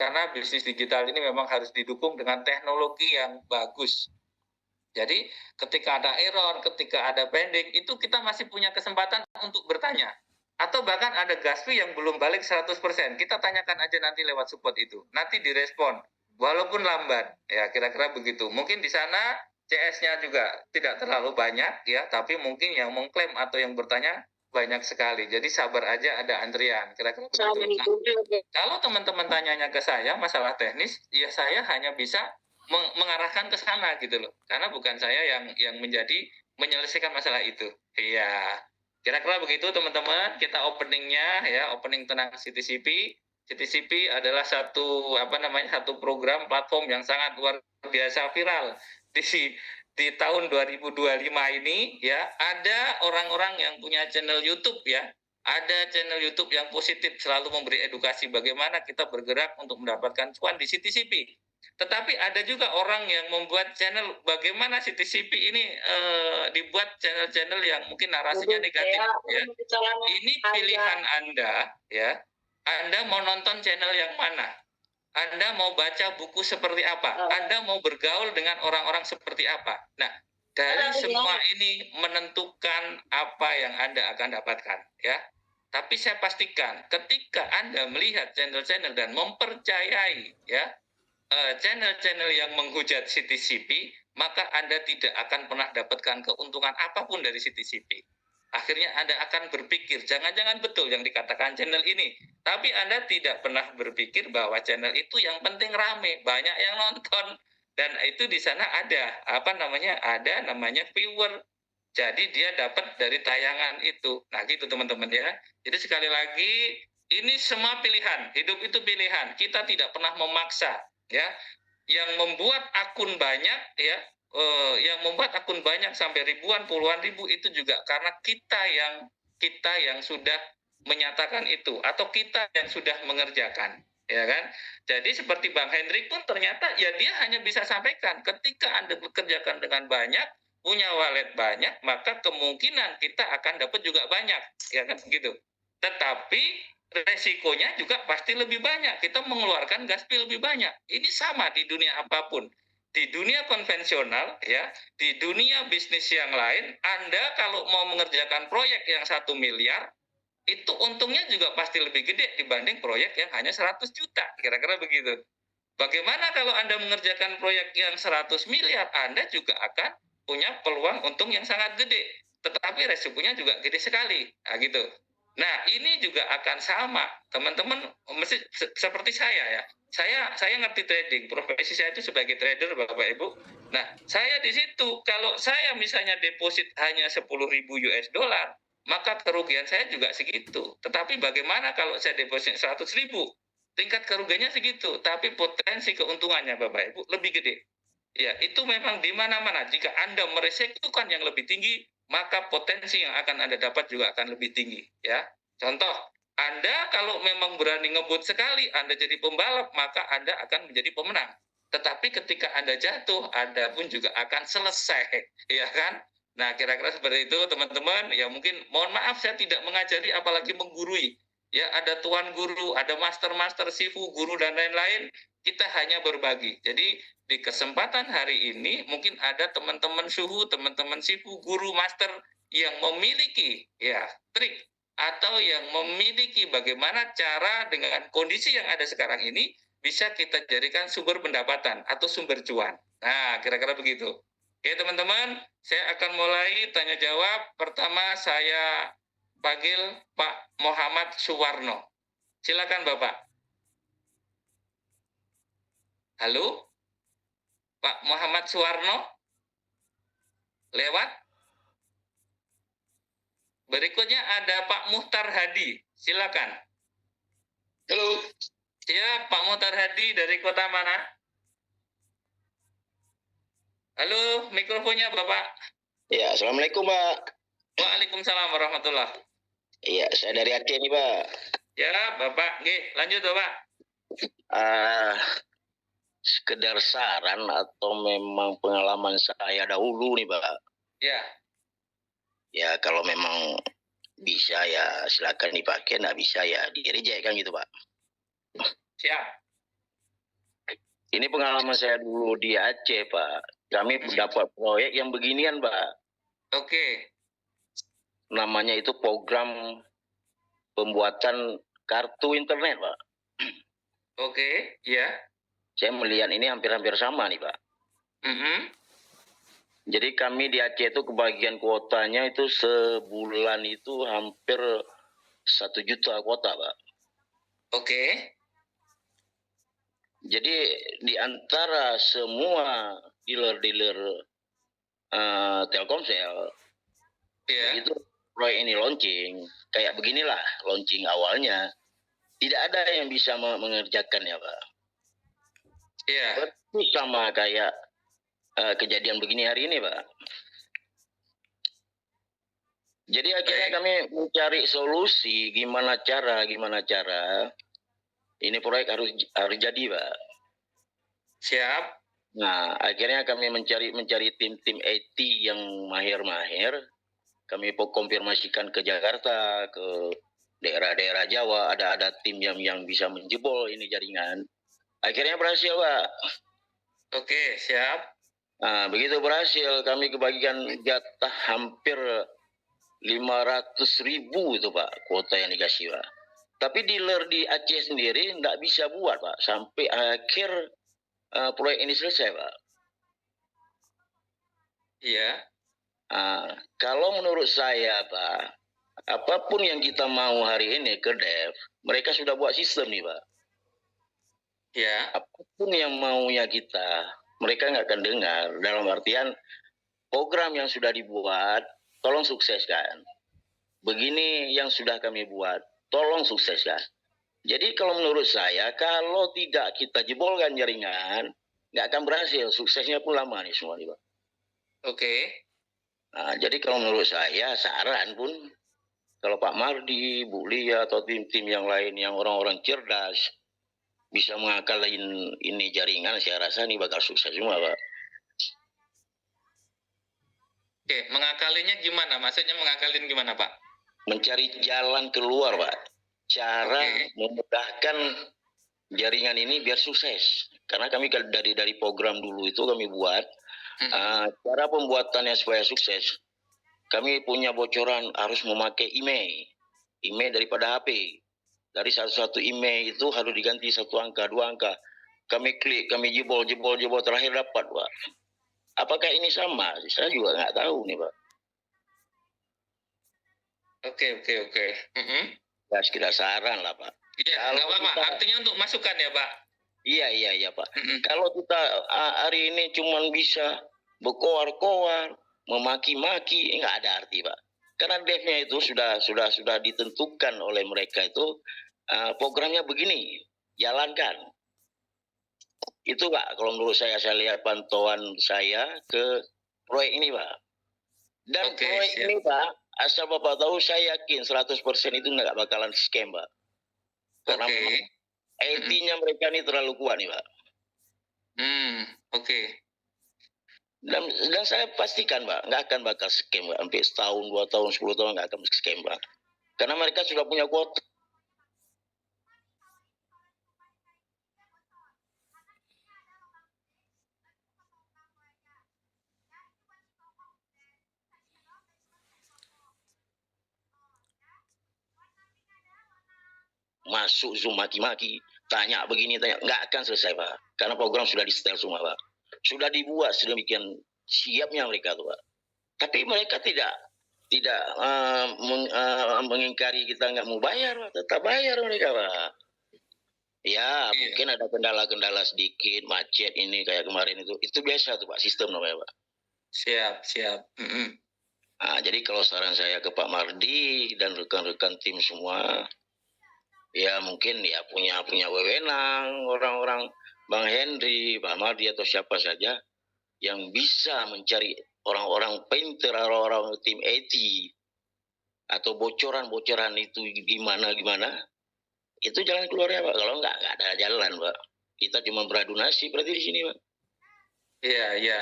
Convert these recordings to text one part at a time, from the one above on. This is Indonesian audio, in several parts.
Karena bisnis digital ini memang harus didukung dengan teknologi yang bagus. Jadi ketika ada error, ketika ada pending, itu kita masih punya kesempatan untuk bertanya. Atau bahkan ada gas fee yang belum balik 100%. Kita tanyakan aja nanti lewat support itu. Nanti direspon. Walaupun lambat. Ya kira-kira begitu. Mungkin di sana CS-nya juga tidak terlalu banyak ya, tapi mungkin yang mengklaim atau yang bertanya banyak sekali. Jadi sabar aja, ada antrian. Kira-kira begitu. Nah, kalau teman-teman tanyanya ke saya masalah teknis, ya saya hanya bisa mengarahkan ke sana gitu loh. Karena bukan saya yang menyelesaikan masalah itu. Iya. Kira-kira begitu teman-teman. Kita openingnya ya, opening tentang CTCP. CTCP adalah satu program platform yang sangat luar biasa viral di tahun 2025 ini ya. Ada orang-orang yang punya channel YouTube ya, ada channel YouTube yang positif selalu memberi edukasi bagaimana kita bergerak untuk mendapatkan cuan di CTCP. Tetapi ada juga orang yang membuat channel bagaimana CTCP ini dibuat channel-channel yang mungkin narasinya negatif ya. Ini pilihan Anda ya. Anda mau nonton channel yang mana? Anda mau baca buku seperti apa? Anda mau bergaul dengan orang-orang seperti apa? Nah, dari semua ini menentukan apa yang Anda akan dapatkan, ya. Tapi saya pastikan ketika Anda melihat channel-channel dan mempercayai, ya, channel-channel yang menghujat CTCP, maka Anda tidak akan pernah dapatkan keuntungan apapun dari CTCP. Akhirnya Anda akan berpikir, jangan-jangan betul yang dikatakan channel ini. Tapi Anda tidak pernah berpikir bahwa channel itu yang penting rame, banyak yang nonton. Dan itu di sana ada, ada namanya viewer. Jadi dia dapat dari tayangan itu. Nah gitu teman-teman ya. Jadi sekali lagi, ini semua pilihan. Hidup itu pilihan. Kita tidak pernah memaksa. Ya, yang membuat akun banyak ya, yang membuat akun banyak sampai ribuan, puluhan ribu itu juga karena kita yang sudah menyatakan itu atau kita yang sudah mengerjakan, ya kan? Jadi seperti Bang Hendrik pun ternyata ya dia hanya bisa sampaikan ketika Anda bekerjakan dengan banyak, punya wallet banyak, maka kemungkinan kita akan dapat juga banyak, ya kan begitu. Tetapi resikonya juga pasti lebih banyak. Kita mengeluarkan gas fee lebih banyak. Ini sama di dunia apapun. Di dunia konvensional, ya, di dunia bisnis yang lain, Anda kalau mau mengerjakan proyek yang 1 miliar, itu untungnya juga pasti lebih gede dibanding proyek yang hanya 100 juta. Kira-kira begitu. Bagaimana kalau Anda mengerjakan proyek yang 100 miliar, Anda juga akan punya peluang untung yang sangat gede. Tetapi resikonya juga gede sekali. Nah, gitu. Nah, ini juga akan sama. Teman-teman mesti seperti saya ya. Saya ngerti trading. Profesi saya itu sebagai trader, Bapak Ibu. Nah, saya di situ kalau saya misalnya deposit hanya 10.000 US dollar, maka kerugian saya juga segitu. Tetapi bagaimana kalau saya deposit 100.000? Tingkat kerugiannya segitu, tapi potensi keuntungannya Bapak Ibu lebih gede. Ya, itu memang di mana-mana. Jika Anda meresekukan yang lebih tinggi, maka potensi yang akan Anda dapat juga akan lebih tinggi. Ya, contoh, Anda kalau memang berani ngebut sekali, Anda jadi pembalap, maka Anda akan menjadi pemenang. Tetapi ketika Anda jatuh, Anda pun juga akan selesai, ya kan? Nah, kira-kira seperti itu, teman-teman. Ya mungkin, mohon maaf saya tidak mengajari, apalagi menggurui. Ya, ada tuan guru, ada master-master, sifu, guru, dan lain-lain. Kita hanya berbagi. Jadi, di kesempatan hari ini mungkin ada teman-teman suhu, teman-teman sifu, guru, master yang memiliki ya trik atau yang memiliki bagaimana cara dengan kondisi yang ada sekarang ini bisa kita jadikan sumber pendapatan atau sumber cuan. Nah, kira-kira begitu. Oke, teman-teman, saya akan mulai tanya jawab. Pertama saya panggil Pak Muhammad Suwarno. Silakan Bapak. Halo? Pak Muhammad Suwarno? Lewat? Berikutnya ada Pak Muhtar Hadi. Silakan. Halo. Siap, Pak Muhtar Hadi dari kota mana? Halo, mikrofonnya Bapak. Ya, Assalamualaikum Pak. Waalaikumsalam warahmatullahi. Iya, saya dari Aceh nih Pak. Ya, Bapak. Oke, lanjut Bapak. Sekedar saran atau memang pengalaman saya dahulu nih Pak. Ya. Ya, kalau memang bisa ya silakan dipakai, nggak bisa ya di reject kan gitu Pak. Siap. Ini pengalaman saya dulu di Aceh, Pak. Kami dapat proyek yang beginian, Pak. Oke. Namanya itu program pembuatan kartu internet, Pak. Oke, ya. Saya melihat ini hampir-hampir sama nih, Pak. Jadi kami di Aceh itu kebagian kuotanya itu sebulan itu hampir 1 juta kuota, Pak. Oke. Jadi di antara semua dealer-dealer Telkomsel, Ya. begitu proyek ini launching, kayak beginilah launching awalnya, tidak ada yang bisa mengerjakannya, Pak. Iya. Persis sama kayak kejadian begini hari ini, Pak. Jadi akhirnya kami mencari solusi gimana cara ini proyek harus jadi, Pak. Siap. Nah, akhirnya kami mencari tim-tim IT yang mahir-mahir. Kami konfirmasikan ke Jakarta, ke daerah-daerah Jawa, ada tim yang bisa menjebol ini jaringan. Akhirnya berhasil, Pak. Oke, siap. Nah, begitu berhasil, kami kebagian jatah hampir 500.000 itu, Pak, kuota yang dikasih, Pak. Tapi dealer di Aceh sendiri tidak bisa buat, Pak, sampai akhir proyek ini selesai, Pak. Iya. Kalau menurut saya, Pak, apapun yang kita mau hari ini ke dev, mereka sudah buat sistem nih, Pak. Ya. Apapun yang maunya kita, mereka nggak akan dengar. Dalam artian program yang sudah dibuat, tolong sukseskan. Begini yang sudah kami buat, tolong sukseskan. Jadi kalau menurut saya, kalau tidak kita jebolkan jaringan, nggak akan berhasil. Suksesnya pun lama nih semua nih, Pak. Oke. Nah, jadi kalau menurut saya, saran pun, kalau Pak Mardi, Bu Lia, atau tim-tim yang lain, yang orang-orang cerdas, bisa mengakalin ini jaringan, saya rasa ini bakal sukses semua, Pak. Oke, mengakalinya gimana? Maksudnya mengakalin gimana, Pak? Mencari jalan keluar, Pak. Cara memudahkan jaringan ini biar sukses. Karena kami dari program dulu itu kami buat, cara pembuatannya supaya sukses. Kami punya bocoran harus memakai email. Email daripada HP. Dari satu email itu harus diganti 1 angka, 2 angka. Kami klik, kami jebol, terakhir dapat, Pak. Apakah ini sama? Saya juga nggak tahu nih, Pak. Oke. Ya, sekedar saran lah, Pak. Iya, nggak apa-apa. Artinya untuk masukan ya, Pak? Iya, Pak. Kalau kita hari ini cuma bisa berkoar-koar, memaki-maki, nggak ada arti, Pak. Karena devnya itu sudah ditentukan oleh mereka itu programnya begini, jalankan. Itu, Pak, kalau menurut saya lihat pantauan saya ke proyek ini, Pak. Dan proyek ini, Pak, asal Bapak tahu, saya yakin 100% itu nggak bakalan scam, Pak. Karena memang IT-nya mereka ini terlalu kuat nih, Pak. Dan saya pastikan, Pak, nggak akan bakal scam, Pak. Sampai setahun, 2 tahun, 10 tahun nggak akan scam, Pak. Karena mereka sudah punya kuota. Masuk Zoom maki-maki, tanya begini, tanya. Nggak akan selesai, Pak. Karena program sudah di-setel semua, Pak. Sudah dibuat sedemikian siapnya mereka tuh, Pak. Tapi mereka tidak mengingkari kita nggak mau bayar, Pak. Tetap bayar mereka, Pak. Ya, mungkin ada kendala-kendala sedikit, macet ini kayak kemarin itu. Itu biasa tuh, Pak, sistem namanya, Pak. Siap. Nah, jadi kalau saran saya ke Pak Mardi dan rekan-rekan tim semua, ya mungkin ya punya wewenang orang-orang Bang Henry, Pak Mardi atau siapa saja yang bisa mencari orang-orang painter, orang-orang tim IT atau bocoran-bocoran itu gimana, itu jalan keluarnya, Pak. Kalau nggak ada jalan, Pak. Kita cuma beradu nasib berarti di sini, Pak. Iya.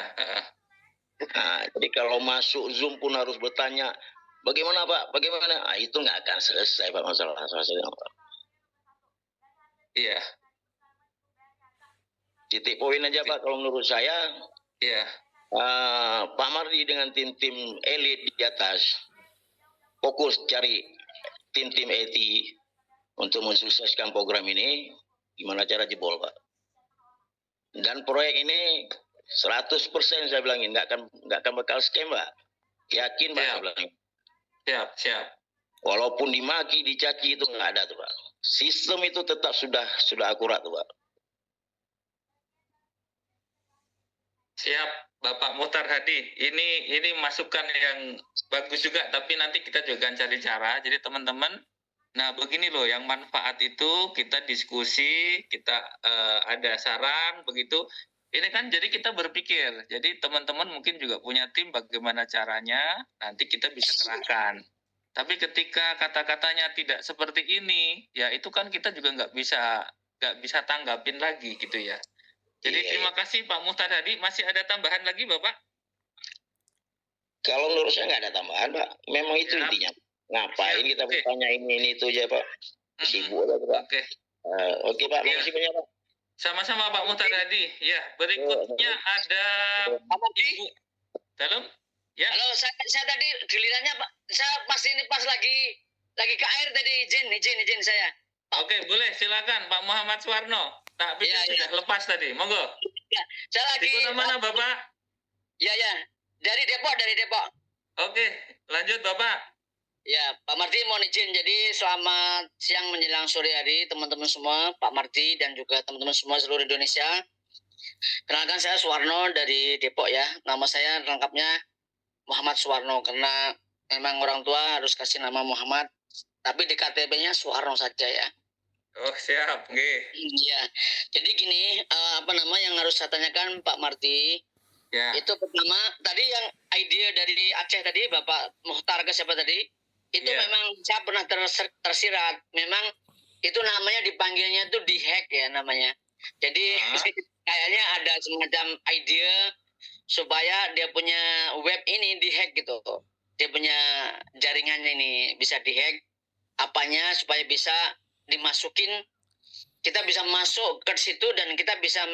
Nah, jadi kalau masuk Zoom pun harus bertanya, bagaimana, Pak? Bagaimana? Nah, itu nggak akan selesai, Pak, masalahnya, Pak. Iya. Titik poin aja Pak, kalau menurut saya Ya, Pak Mardi dengan tim-tim elit di atas fokus cari tim-tim IT untuk mensukseskan program ini, gimana cara jebol Pak. Dan proyek ini 100% saya bilangin nggak akan bakal scam Pak. Yakin Pak, saya bilangin. siap. Walaupun dimaki, dicaci itu nggak ada tuh Pak. Sistem itu tetap sudah akurat tuh Pak. Siap, Bapak Muhtar Hadi. Ini masukan yang bagus juga, tapi nanti kita juga akan cari cara. Jadi teman-teman, nah begini loh, yang manfaat itu kita diskusi, kita ada saran, begitu. Ini kan jadi kita berpikir. Jadi teman-teman mungkin juga punya tim bagaimana caranya, nanti kita bisa kerahkan. Tapi ketika kata-katanya tidak seperti ini, ya itu kan kita juga nggak bisa tanggapin lagi gitu ya. Jadi terima kasih Pak Muhtar Hadi. Masih ada tambahan lagi Bapak? Kalau menurut saya nggak ada tambahan Pak. Memang itu intinya. Ngapain kita bertanya ini itu aja Pak. Sibuk aja Pak. Oke Pak, makasih banyak Pak. Sama-sama Pak Muhtar Hadi. Ya, berikutnya ada Ibu Dalam. Ya. Halo, saya tadi gilirannya Pak. Saya pas lagi ke air tadi, izin saya. Oke, boleh silakan Pak Muhammad Suwarno. Tak bisa sudah lepas tadi. Monggo. Ya, saya lagi di mana Bapak? Ya. Dari Depok. Oke, lanjut Bapak. Ya, Pak Mardi mohon izin. Jadi selamat siang menjelang sore hari teman-teman semua, Pak Mardi dan juga teman-teman semua seluruh Indonesia. Kenalkan saya Suwarno dari Depok ya. Nama saya lengkapnya Muhammad Suwarno karena memang orang tua harus kasih nama Muhammad, tapi di KTP-nya Suwarno saja ya. Oh siap, Iya. Jadi gini, yang harus saya tanyakan Pak Mardi. Ya. Itu pertama, tadi yang ide dari Aceh tadi, Bapak Muhtar ke siapa tadi? Itu memang saya pernah tersirat. Memang itu namanya dipanggilnya itu dihack ya namanya. Jadi kayaknya ada semacam ide supaya dia punya web ini dihack gitu. Dia punya jaringannya ini bisa dihack. Apanya supaya bisa dimasukin, kita bisa masuk ke situ dan kita bisa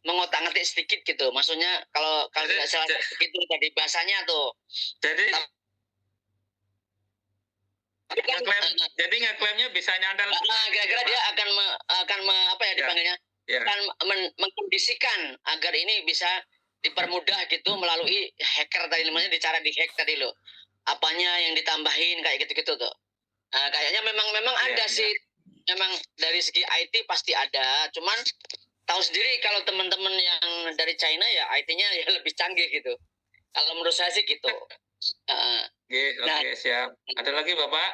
mengotak-ngatik sedikit gitu. Maksudnya kalau tidak salah begitu tadi bahasanya tuh. Jadi ngeklaimnya bisa nyandal. Kira-kira dia akan dipanggilnya? Akan mengkondisikan agar ini bisa dipermudah gitu melalui hacker tadi, namanya cara dihack tadi loh. Apanya yang ditambahin kayak gitu-gitu tuh. Kayaknya memang ada sih. Memang dari segi IT pasti ada, cuman tahu sendiri kalau teman-teman yang dari China ya IT-nya ya lebih canggih gitu. Kalau menurut saya sih gitu. Oke, siap. Ada lagi Bapak?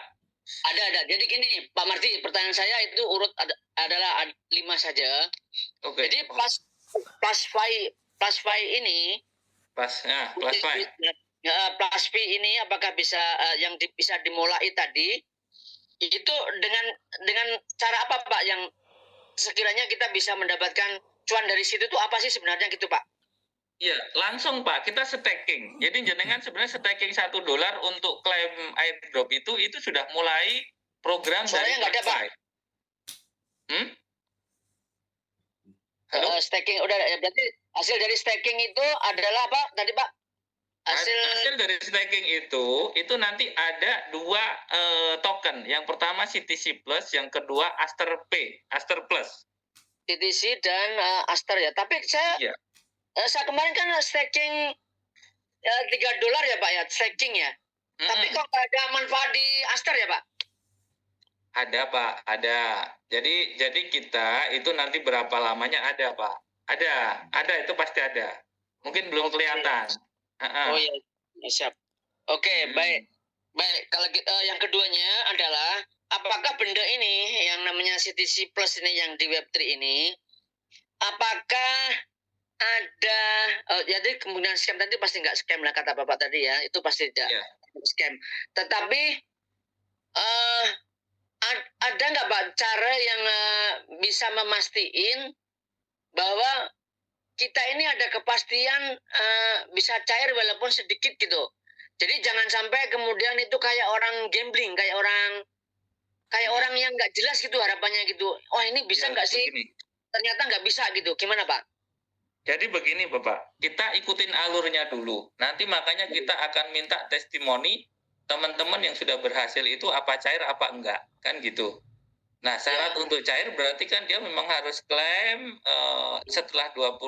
Ada. Jadi gini Pak Mardi, pertanyaan saya itu urut adalah 5 saja. Oke. Jadi plus Pi ini. Plus Pi ini apakah bisa yang bisa dimulai tadi? Itu dengan cara apa Pak yang sekiranya kita bisa mendapatkan cuan dari situ tuh apa sih sebenarnya gitu Pak? Iya, langsung Pak, kita staking. Jadi jenengan sebenarnya staking $1 untuk klaim airdrop itu sudah mulai program. Soalnya nggak ada Pak. Halo? Staking udah berarti hasil dari staking itu adalah apa tadi Pak? Hasil dari staking itu nanti ada 2 token. Yang pertama CTC Plus, yang kedua Aster Plus. CTC dan Aster ya. Tapi saya kemarin kan staking $3 ya Pak ya, staking ya. Tapi kok ada manfaat di Aster ya Pak? Ada Pak, ada. Jadi kita itu nanti berapa lamanya ada Pak? Ada itu pasti ada. Mungkin belum kelihatan. Oh iya, siap. Oke, baik. Kalau yang keduanya adalah apakah benda ini yang namanya CTC Plus ini yang di Web3 ini, apakah ada jadi kemungkinan scam tadi pasti nggak scam lah kata Bapak tadi ya, itu pasti tidak scam. Tetapi ada nggak Pak cara yang bisa memastikan bahwa kita ini ada kepastian bisa cair walaupun sedikit gitu. Jadi jangan sampai kemudian itu kayak orang gambling, kayak orang yang nggak jelas gitu harapannya gitu. Oh ini bisa nggak sih? Ternyata nggak bisa gitu. Gimana Pak? Jadi begini Bapak, kita ikutin alurnya dulu. Nanti makanya kita akan minta testimoni teman-teman yang sudah berhasil itu apa cair apa enggak, kan gitu. Nah, syarat untuk cair berarti kan dia memang harus klaim setelah 20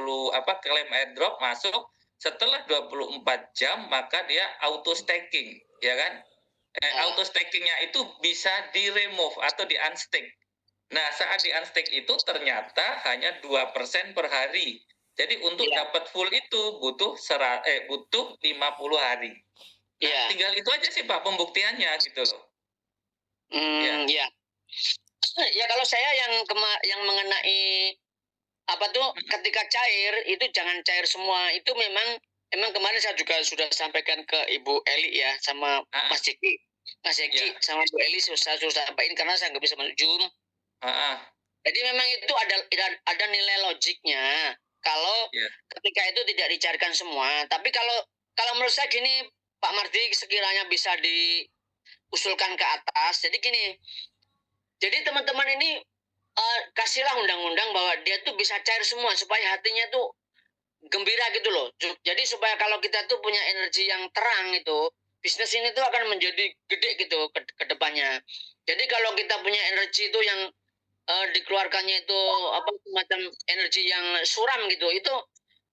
klaim airdrop masuk setelah 24 jam maka dia auto staking, ya kan? Auto stakingnya itu bisa di remove atau di unstake. Nah, saat di unstake itu ternyata hanya 2% per hari. Jadi untuk dapat full itu butuh 50 hari. Nah, tinggal itu aja sih Pak pembuktiannya gitu loh. Ya. Ya kalau saya yang mengenai apa tuh ketika cair itu jangan cair semua. Itu memang kemarin saya juga sudah sampaikan ke Ibu Eli ya sama Mas Jeki. Mas Jeki sama Bu Eli saya sudah sampaikan karena saya nggak bisa masuk Zoom. Jadi memang itu ada nilai logiknya. Kalau ketika itu tidak dicairkan semua, tapi kalau menurut saya gini, Pak Mardi sekiranya bisa diusulkan ke atas. Jadi gini, jadi teman-teman ini kasihlah undang-undang bahwa dia tuh bisa cair semua supaya hatinya tuh gembira gitu loh. Jadi supaya kalau kita tuh punya energi yang terang itu, bisnis ini tuh akan menjadi gede gitu ke depannya. Jadi kalau kita punya energi itu yang dikeluarkannya itu semacam energi yang suram gitu, itu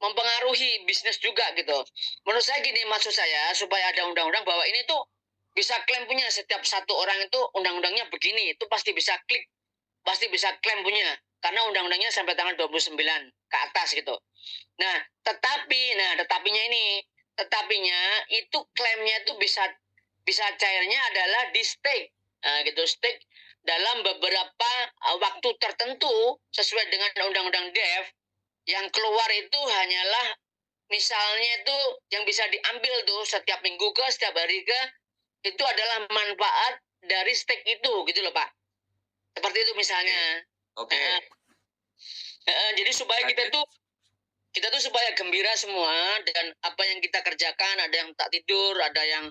mempengaruhi bisnis juga gitu. Menurut saya gini, maksud saya supaya ada undang-undang bahwa ini tuh bisa klaim punya setiap satu orang itu undang-undangnya begini, itu pasti bisa klaim punya karena undang-undangnya sampai tanggal 29 ke atas gitu. Nah, tetapinya itu klaimnya itu bisa cairnya adalah di stake. Gitu, stake dalam beberapa waktu tertentu sesuai dengan undang-undang DEF. Yang keluar itu hanyalah misalnya itu yang bisa diambil tuh setiap minggu ke setiap hari ke itu adalah manfaat dari stake itu gitu loh Pak. Seperti itu misalnya. Oke. Jadi supaya kita tuh supaya gembira semua dan apa yang kita kerjakan, ada yang tak tidur, ada yang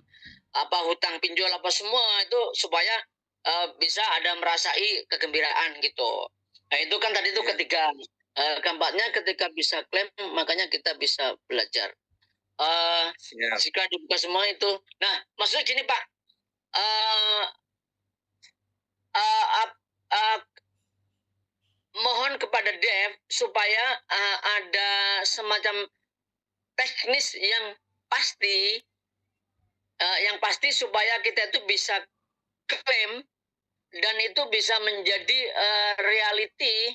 hutang pinjol semua itu supaya bisa ada merasai kegembiraan gitu. Nah itu kan tadi itu ketiga. Keempatnya ketika bisa klaim makanya kita bisa belajar. Jika dibuka semua itu. Nah maksudnya gini Pak. Mohon kepada DEF supaya ada semacam teknis yang pasti supaya kita itu bisa klaim dan itu bisa menjadi reality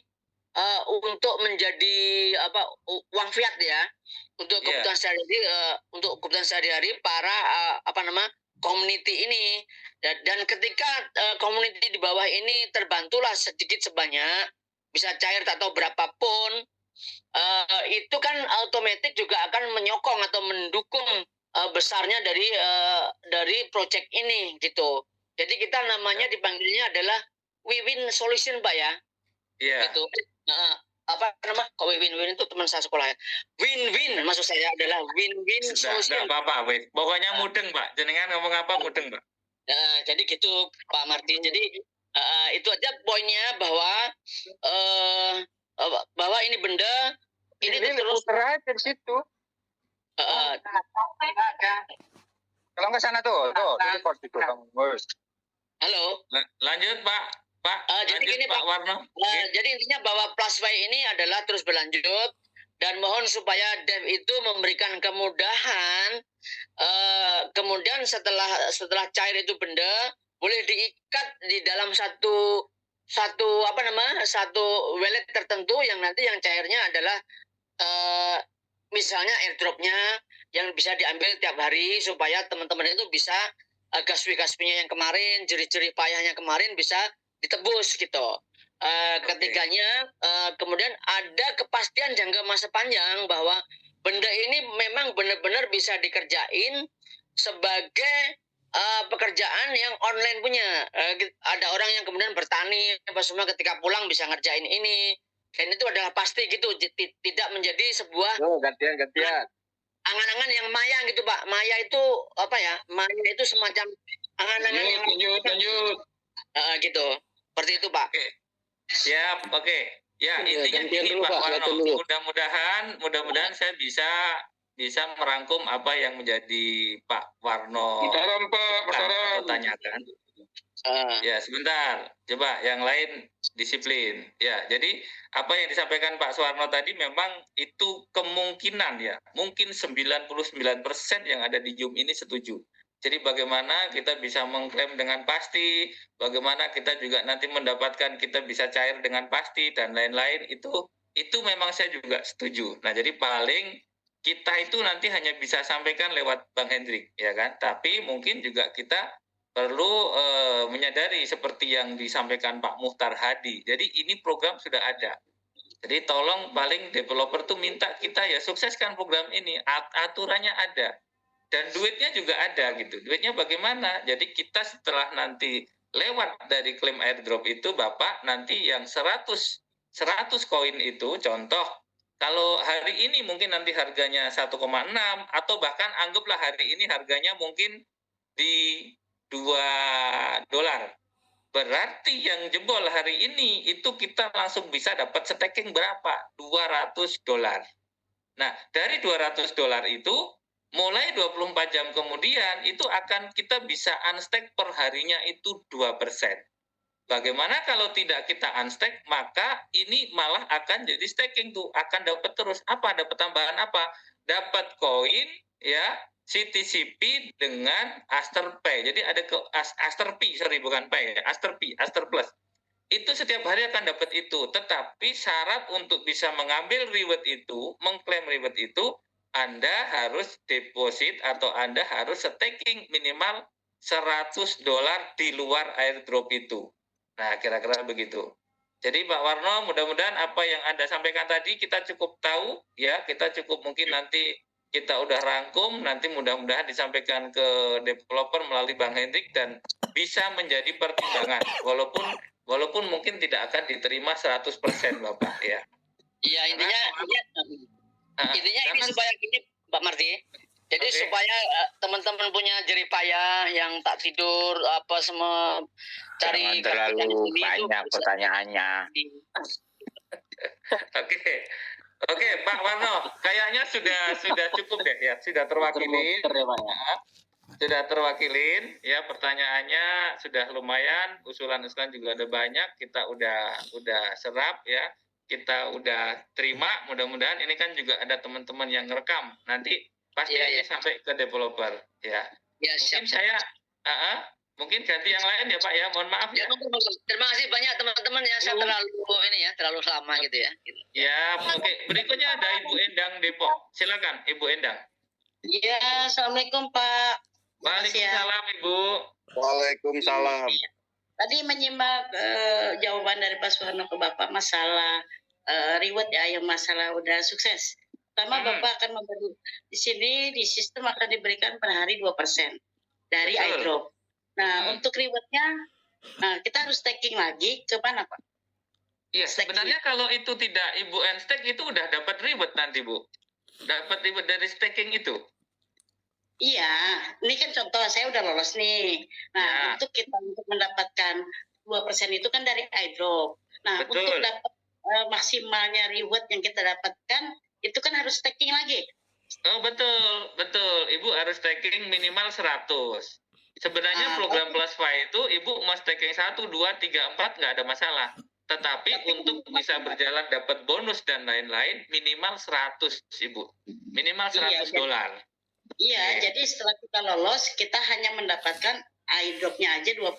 untuk menjadi uang fiat ya untuk kebutuhan sehari-hari para community ini dan ketika community di bawah ini terbantulah sedikit sebanyak bisa cair tak tahu berapapun itu kan otomatis juga akan menyokong atau mendukung besarnya dari project ini gitu. Jadi kita namanya dipanggilnya adalah win-win solution Pak ya. Gitu. Kok win-win itu teman saya sekolah ya. Win-win maksud saya adalah win-win solution. Tidak apa-apa, pokoknya mudeng Pak. Jenengan ngomong apa mudeng Pak. Jadi gitu Pak Martin. Jadi itu aja poinnya bahwa ini benda ini terus aja di situ. Kalau nggak sana tuh report itu kamu. Halo. Lanjut Pak. Jadi gini Pak Warno. Jadi intinya bahwa Plusway ini adalah terus berlanjut dan mohon supaya DEF itu memberikan kemudahan. Kemudian setelah cair itu benda boleh diikat di dalam satu wallet tertentu yang nanti yang cairnya adalah misalnya airdropnya yang bisa diambil tiap hari supaya teman-teman itu bisa gaswi-gaswinya yang kemarin, jerih-jerih payahnya kemarin bisa ditebus gitu. Ketiganya kemudian ada kepastian jangka masa panjang bahwa benda ini memang benar-benar bisa dikerjain sebagai pekerjaan yang online punya. Ada orang yang kemudian bertani semua ketika pulang bisa ngerjain ini dan itu adalah pasti gitu, tidak menjadi sebuah gantian angan-angan yang maya gitu Pak. Maya itu Maya itu semacam angan-angan yang lanjut gitu. Seperti itu Pak. Siap, oke. Ya, Ya, intinya gantian gini dulu, Pak Pak. Warno, Gantian dulu. mudah-mudahan saya bisa merangkum apa yang menjadi Pak Warno Salam Pak, atau salam. tanyakan. Ah, Ya, sebentar. Coba yang lain disiplin. Ya, jadi apa yang disampaikan Pak Suwarno tadi memang itu kemungkinan ya. Mungkin 99% yang ada di Zoom ini setuju. Jadi bagaimana kita bisa mengklaim dengan pasti, bagaimana kita juga nanti mendapatkan kita bisa cair dengan pasti dan lain-lain itu memang saya juga setuju. Nah, jadi paling kita itu nanti hanya bisa sampaikan lewat Bang Hendrik, ya kan? Tapi mungkin juga kita perlu menyadari seperti yang disampaikan Pak Muhtar Hadi. Jadi ini program sudah ada. Jadi tolong paling developer tuh minta kita ya sukseskan program ini. Aturannya ada. Dan duitnya juga ada gitu. Duitnya bagaimana? Jadi kita setelah nanti lewat dari klaim airdrop itu Bapak nanti yang 100 koin itu contoh kalau hari ini mungkin nanti harganya 1,6 atau bahkan anggaplah hari ini harganya mungkin di $2. Berarti yang jebol hari ini itu kita langsung bisa dapat staking berapa? $200. Nah, dari $200 itu mulai 24 jam kemudian itu akan kita bisa unstack per harinya itu 2%. Bagaimana kalau tidak kita unstack, maka ini malah akan jadi staking tuh, akan dapat terus. Apa? Dapat tambahan apa? Dapat koin ya, CTCP dengan Aster Pay. Jadi ada ke Aster P, sorry bukan Pay, Aster P, Aster Plus. Itu setiap hari akan dapat itu. Tetapi syarat untuk bisa mengambil reward itu, mengklaim reward itu, Anda harus deposit atau Anda harus staking minimal $100 di luar airdrop itu. Nah, kira-kira begitu. Jadi Pak Warno, mudah-mudahan apa yang Anda sampaikan tadi kita cukup tahu, ya, kita cukup mungkin nanti kita udah rangkum, nanti mudah-mudahan disampaikan ke developer melalui Bang Hendrik dan bisa menjadi pertimbangan, walaupun mungkin tidak akan diterima 100% Bapak, ya. iya intinya ini supaya gini Pak Marti. Jadi supaya teman-teman punya jerih payah yang tak tidur apa semua cari Jangan terlalu banyak pertanyaannya. Oke, Pak Warno, kayaknya sudah cukup deh ya, sudah terwakilin. Sudah terwakilin ya, pertanyaannya sudah lumayan, usulan-usulan juga ada banyak, kita udah serap ya. Kita udah terima, mudah-mudahan ini kan juga ada teman-teman yang ngerekam. Nanti pasti ini sampai ke developer ya. Ya, mungkin saya mungkin ganti yang lain ya Pak ya, mohon maaf ya. Terima kasih banyak teman-teman ya, saya terlalu lama gitu ya. Ya, oke. Berikutnya ada Ibu Endang Depok. Silakan Ibu Endang. Ya, assalamualaikum Pak. Waalaikumsalam Ibu. Waalaikumsalam. Tadi menyimak jawaban dari Pak Suharno ke Bapak masalah reward ya, yang masalah udah sukses. Pertama Bapak akan memberi di sini di sistem akan diberikan per hari 2% dari airdrop. Nah, untuk rewardnya kita harus staking lagi ke mana Pak? Iya, sebenarnya kalau itu tidak Ibu unstack itu udah dapat reward nanti Bu. Dapat reward dari staking itu. Iya, ini kan contoh saya udah lolos nih. Nah, untuk mendapatkan 2% itu kan dari airdrop. Nah, betul. Untuk dapat maksimalnya reward yang kita dapatkan itu kan harus staking lagi. Oh, betul. Ibu harus staking minimal 100. Sebenarnya program Plus Fi itu Ibu mau staking 1, 2, 3, 4 nggak ada masalah. Tetapi untuk bisa berjalan dapat bonus dan lain-lain minimal 100 Ibu. Minimal $100. Iya, jadi setelah kita lolos, kita hanya mendapatkan airdrop-nya aja 2%.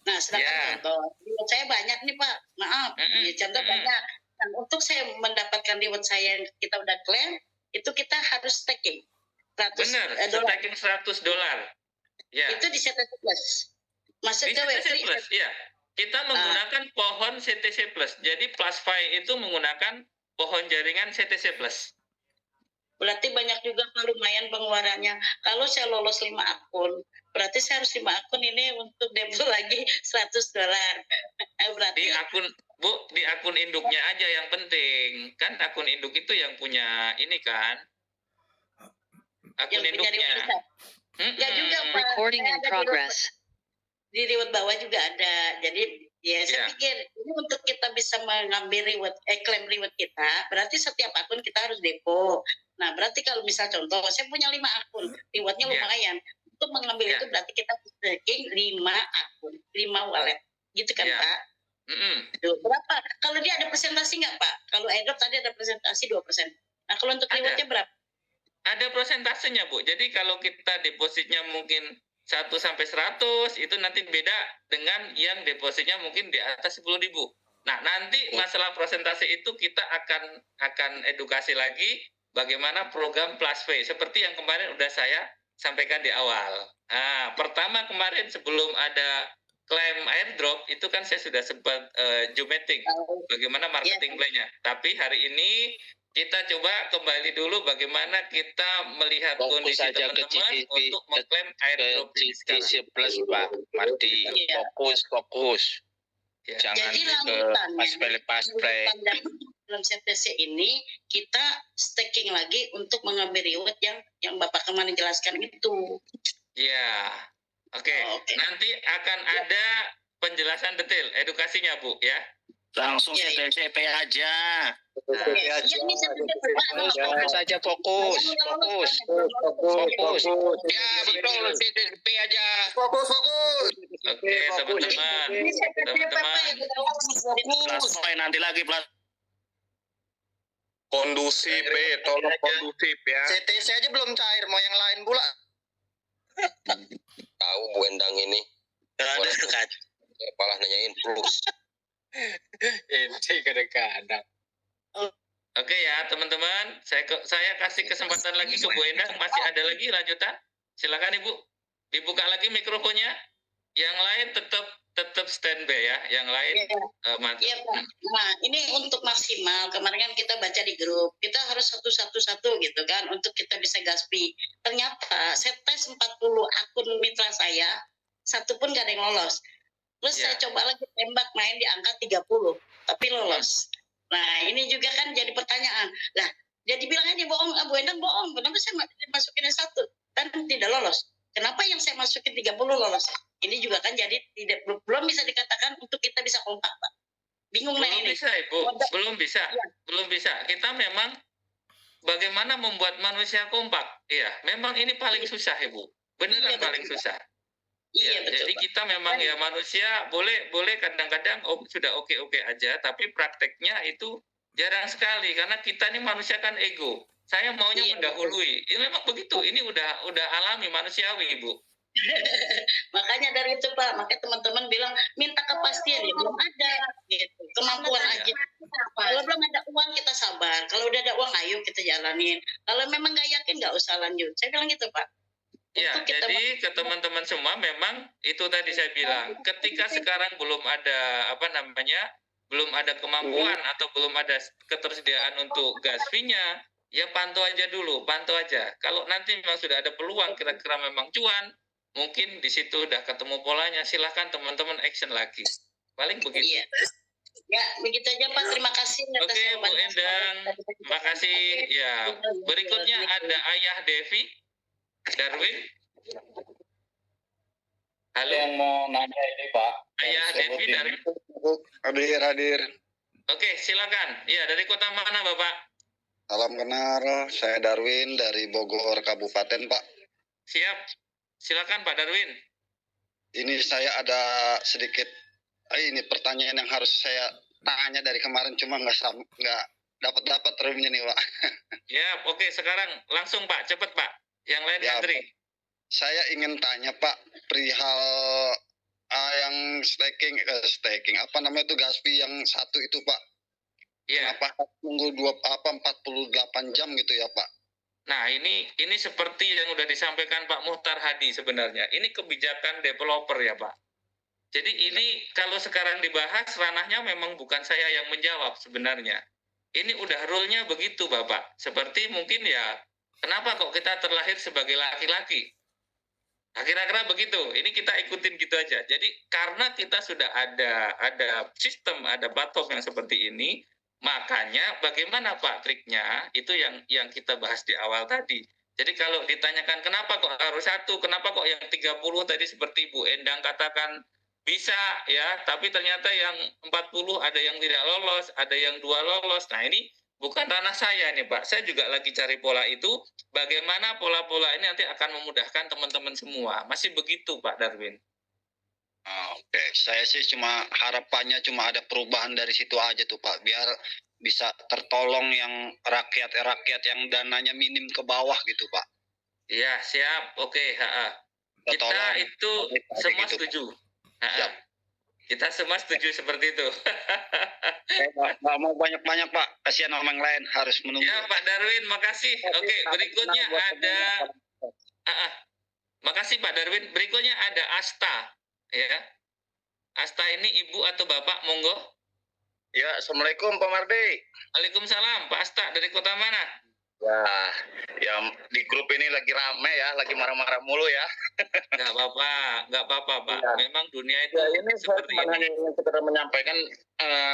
Nah, sedangkan contoh, reward saya banyak nih Pak, maaf, contoh banyak. Dan untuk saya mendapatkan reward saya yang kita udah klaim, itu kita harus staking. Benar, staking $100. Ya. Itu di CTC Plus. Maksudnya CTC Plus, ya. Kita menggunakan pohon CTC Plus. Jadi PlusFi itu menggunakan pohon jaringan CTC Plus. Berarti banyak juga lumayan pengeluarannya. Kalau saya lolos 5 akun, berarti saya harus 5 akun ini untuk depo lagi $100. Berarti di akun induknya aja yang penting. Kan akun induk itu yang punya ini kan. Akun induknya. Ya juga Pak. Recording in progress. Di reward bawah juga ada. Jadi Ya, Ya. saya pikir ini untuk kita bisa mengambil klaim reward kita, berarti setiap akun kita harus depo. Nah, berarti kalau misal contoh, saya punya 5 akun, rewardnya Ya. lumayan. Untuk mengambil Ya. itu berarti kita staking 5 akun, 5 wallet. Gitu kan, Ya. Pak? Tuh, berapa? Kalau dia ada presentasi nggak, Pak? Kalau airdrop tadi ada presentasi 2%. Nah, kalau untuk Ada. rewardnya berapa? Ada prosentasenya, Bu. Jadi kalau kita depositnya mungkin 1 sampai 100, itu nanti beda dengan yang depositnya mungkin di atas 10.000. Nah, nanti masalah prosentase itu kita akan edukasi lagi bagaimana program Plus Pay seperti yang kemarin udah saya sampaikan di awal. Nah, pertama kemarin sebelum ada klaim airdrop itu kan saya sudah sempat jumeting bagaimana marketing plan-nya. Tapi hari ini kita coba kembali dulu bagaimana kita melihat Fokus kondisi saja ke teman-teman GTP, untuk mengklaim airdrop ke ini sekarang. GTC Plus, Pak Mardi. Iya. Fokus. Ya. Jangan Jadi ke lanjutannya, paspre. dalam CTC ini kita staking lagi untuk mengambil reward yang Bapak kemarin jelaskan itu. Ya, oke. Oke. Nanti akan ada penjelasan detail edukasinya, Bu, ya. Langsung Iya, iya. CTCP aja. Ya, ini saya pikir Fokus aja, fokus. Ya betul, CTP aja. Oke, teman-teman. Teman-teman. Plus Pay nanti lagi plus. Kondusif, tolong kondusif ya. CTC aja belum cair, mau yang lain pula. Tahu Bu Endang ini, malah nanyain plus. Ini kadang-kadang. Oke ya, teman-teman. Saya kasih kesempatan lagi ke Bu Endang. Masih ada lagi lanjutan? Silakan Ibu. Dibuka lagi mikrofonnya. Yang lain tetap standby ya. Yang lain mantap. Iya, Pak. Nah, ini untuk maksimal. Kemarin kan kita baca di grup. Kita harus satu gitu kan untuk kita bisa gaspi. Ternyata saya tes 40 akun mitra saya, satu pun gak ada yang lolos. Terus Ya. saya coba lagi tembak main di angka 30, tapi lolos. Nah, ini juga kan jadi pertanyaan. Lah, jadi bilang aja bohong, Bu Endang bohong. Kenapa saya masukin yang satu dan tidak lolos? Kenapa yang saya masukin 30 lolos? Ini juga kan jadi belum bisa dikatakan untuk kita bisa kompak, Pak. Bingung lah Belum ini. bisa, Ibu. Belum bisa. Belum bisa. Kita memang bagaimana membuat manusia kompak. Iya, memang ini paling susah, Ibu. Beneran Iya, paling betul, susah. Iya, betul, Jadi Pak. kita memang ya manusia boleh kadang-kadang sudah oke aja, tapi prakteknya itu jarang sekali karena kita ini manusia kan ego. Saya maunya Iya, mendahului. Ini memang begitu. Ini udah alami manusiawi, Ibu. Makanya dari itu, Pak, makanya teman-teman bilang minta kepastian ya belum ada gitu. Kemampuan aja. Kalau belum ada uang kita sabar. Kalau udah ada uang ayo kita jalanin. Kalau memang nggak yakin nggak usah lanjut. Saya bilang gitu, Pak. Ya, Untuk kita jadi ke teman-teman semua memang itu tadi saya bilang, ketika sekarang belum ada belum ada kemampuan atau belum ada ketersediaan untuk gas fee-nya, ya pantau aja dulu, pantau aja. Kalau nanti memang sudah ada peluang kira-kira memang cuan, mungkin di situ udah ketemu polanya, silahkan teman-teman action lagi. Paling begitu. Iya. Ya, begitu aja, Pak. Terima kasih atas Oke, Bu jawabannya. Endang. Terima kasih. Ya, berikutnya ada Ayah Devi Darwin. Halo, Yang mau nanya ini, Pak. Ayah Devi Darwin. Hadir. Oke, silakan. Ya, dari kota mana, Bapak? Salam kenal, saya Darwin dari Bogor Kabupaten, Pak. Siap. Silakan Pak Darwin. Ini saya ada sedikit ini pertanyaan yang harus saya tanya dari kemarin, cuma nggak dapat roomnya nih, Pak. Ya, oke, sekarang langsung Pak, cepet Pak. Yang lain Ya, antri. Saya ingin tanya, Pak, perihal yang staking apa namanya itu gas fee yang satu itu, Pak. Ya. Kenapa tunggu 48 jam gitu ya, Pak? Nah, ini seperti yang sudah disampaikan Pak Muhtar Hadi sebenarnya. Ini kebijakan developer ya, Pak. Jadi ini kalau sekarang dibahas ranahnya memang bukan saya yang menjawab sebenarnya. Ini udah rule-nya begitu, Bapak. Seperti mungkin ya, kenapa kok kita terlahir sebagai laki-laki? Nah, kira-kira begitu. Ini kita ikutin gitu aja. Jadi karena kita sudah ada sistem, ada platform yang seperti ini, makanya bagaimana Pak triknya itu yang kita bahas di awal tadi. Jadi kalau ditanyakan kenapa kok harus satu, kenapa kok yang 30 tadi seperti Bu Endang katakan bisa ya, tapi ternyata yang 40 ada yang tidak lolos, ada yang 2 lolos. Nah, ini bukan ranah saya nih, Pak. Saya juga lagi cari pola itu, bagaimana pola-pola ini nanti akan memudahkan teman-teman semua. Masih begitu, Pak Darwin. Oke, saya sih cuma harapannya cuma ada perubahan dari situ aja tuh Pak, biar bisa tertolong yang rakyat yang dananya minim ke bawah gitu Pak. Iya, siap. Oke, kita Tertolong. itu Aja semua gitu, Pak. setuju. Siap. Kita semua setuju seperti itu. Nggak mau banyak-banyak Pak, kasihan orang lain harus menunggu. Ya, Pak Darwin, makasih. Oke, berikutnya ada makasih Pak Darwin. Berikutnya ada Asta, ya. Asta ini ibu atau bapak, monggo. Ya, Assalamualaikum Pak Mardi. Waalaikumsalam, Pak Asta dari kota mana? Ya di grup ini lagi rame ya, lagi marah-marah mulu ya. Nggak apa-apa, Pak. Ya. Memang dunia itu Ya ini saya seperti cuma ini. ingin sekedar menyampaikan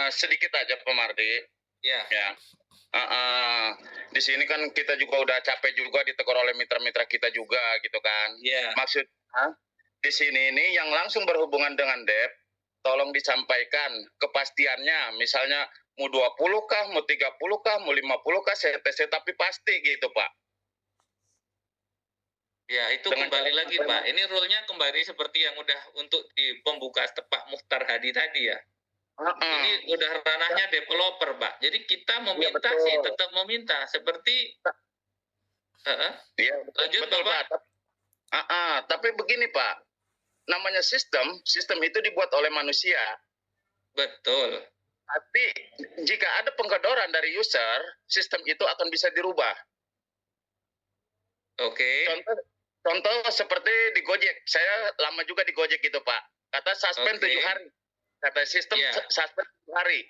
sedikit aja Pak Mardi. Ya, Ya. Di sini kan kita juga udah capek juga ditegur oleh mitra-mitra kita juga gitu kan. ya, Maksudnya di sini ini yang langsung berhubungan dengan DEP, tolong disampaikan kepastiannya. Misalnya mau 20 kah, mau 30 kah, mau 50 kah, CTC tapi pasti gitu Pak. ya. Itu Dengan kembali cara lagi, apa? Pak. Ini rule-nya kembali seperti yang udah untuk di pembuka Pak Mukhtar Hadi tadi ya. Ini udah ranahnya developer, Pak. Jadi kita meminta betul. sih, tetap meminta. Seperti Iya, lanjut, betul Bapak. Pak. Tapi begini Pak, namanya sistem itu dibuat oleh manusia. Betul. Tapi jika ada penggedoran dari user, sistem itu akan bisa dirubah. Oke. Contoh seperti di Gojek, saya lama juga di Gojek gitu Pak. Kata suspend Oke. 7 hari. Kata sistem Iya. suspend 7 hari.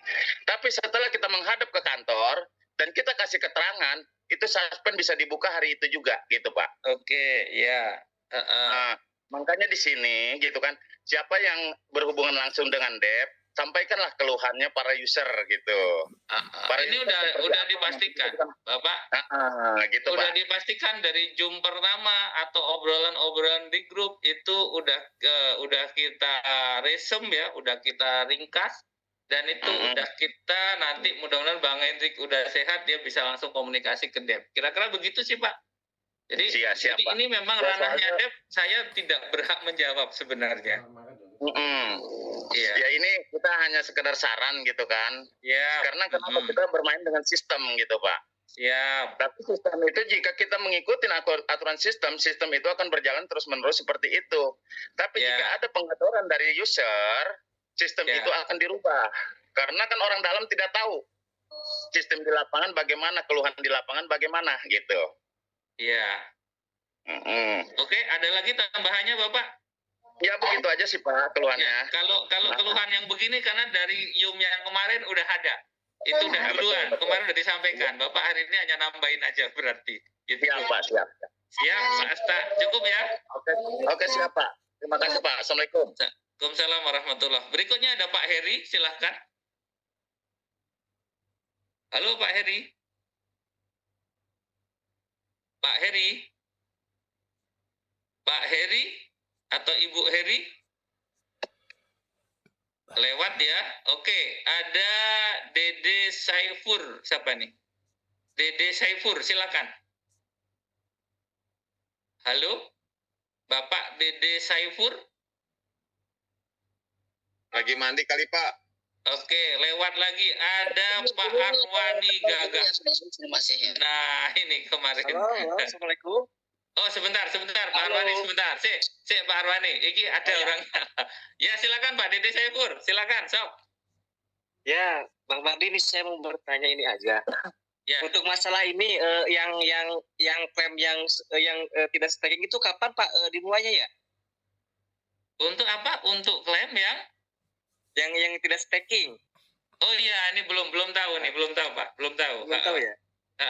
Tapi setelah kita menghadap ke kantor dan kita kasih keterangan, itu suspend bisa dibuka hari itu juga gitu Pak. Oke, ya. Nah, makanya di sini gitu kan, siapa yang berhubungan langsung dengan DEP, sampaikanlah keluhannya para user gitu. Para Ini user seperti udah apa dipastikan, yang kita- Bapak. Gitu Udah Pak. dipastikan dari Zoom pertama atau obrolan-obrolan di grup itu udah kita resum ya, udah kita ringkas dan itu udah kita nanti mudah-mudahan Bang Hendrik udah sehat dia bisa langsung komunikasi ke DEP. Kira-kira begitu sih Pak. Jadi, Siap, jadi Pak. ini memang Ya, ranahnya soalnya- DEP, saya tidak berhak menjawab sebenarnya. Iya. Ya ini kita hanya sekedar saran gitu kan. Ya. Karena kenapa kita bermain dengan sistem gitu Pak. Siap. Tapi sistem itu jika kita mengikuti aturan sistem itu akan berjalan terus-menerus seperti itu. Tapi Ya. jika ada penggedoran dari user, sistem Ya. itu akan dirubah. Karena kan orang dalam tidak tahu sistem di lapangan bagaimana, keluhan di lapangan bagaimana gitu. Iya. Oke, ada lagi tambahannya Bapak? Ya begitu aja sih Pak keluhannya. Ya, kalau keluhan yang begini karena dari Yum yang kemarin udah ada. Itu udah Ya, duluan, betul. kemarin udah disampaikan. Bapak hari ini hanya nambahin aja berarti. Gitu. Siap Pak, siap. Siap, Pak Asta. Cukup ya? Oke siap Pak. Terima kasih Pak. Assalamualaikum. Waalaikumsalam warahmatullahi. Berikutnya ada Pak Heri, silahkan. Halo Pak Heri. Pak Heri. Pak Heri atau Ibu Heri? Lewat ya. Oke, ada Dede Saifur. Siapa nih? Dede Saifur, silakan. Halo? Bapak Dede Saifur? Lagi mandi kali Pak. Oke, lewat lagi. Ada Pak Arwani Gagah. Terima kasih. Nah, ini kemarin. Assalamualaikum. Oh, sebentar, Pak Halo. Arwani, sebentar. Sik, Pak Arwani. Iki ada Ya. orang. Ya, silakan Pak Dede Saifur. Silakan, Sob. Ya, Bang Mardi ini saya mau bertanya ini aja. Ya. Untuk masalah ini yang klaim yang tidak stacking itu kapan Pak dimulainya ya? Untuk apa? Untuk klaim yang Yang tidak stacking. Oh iya, ini belum tahu nih, belum tahu Pak, belum tahu. Belum tahu ya?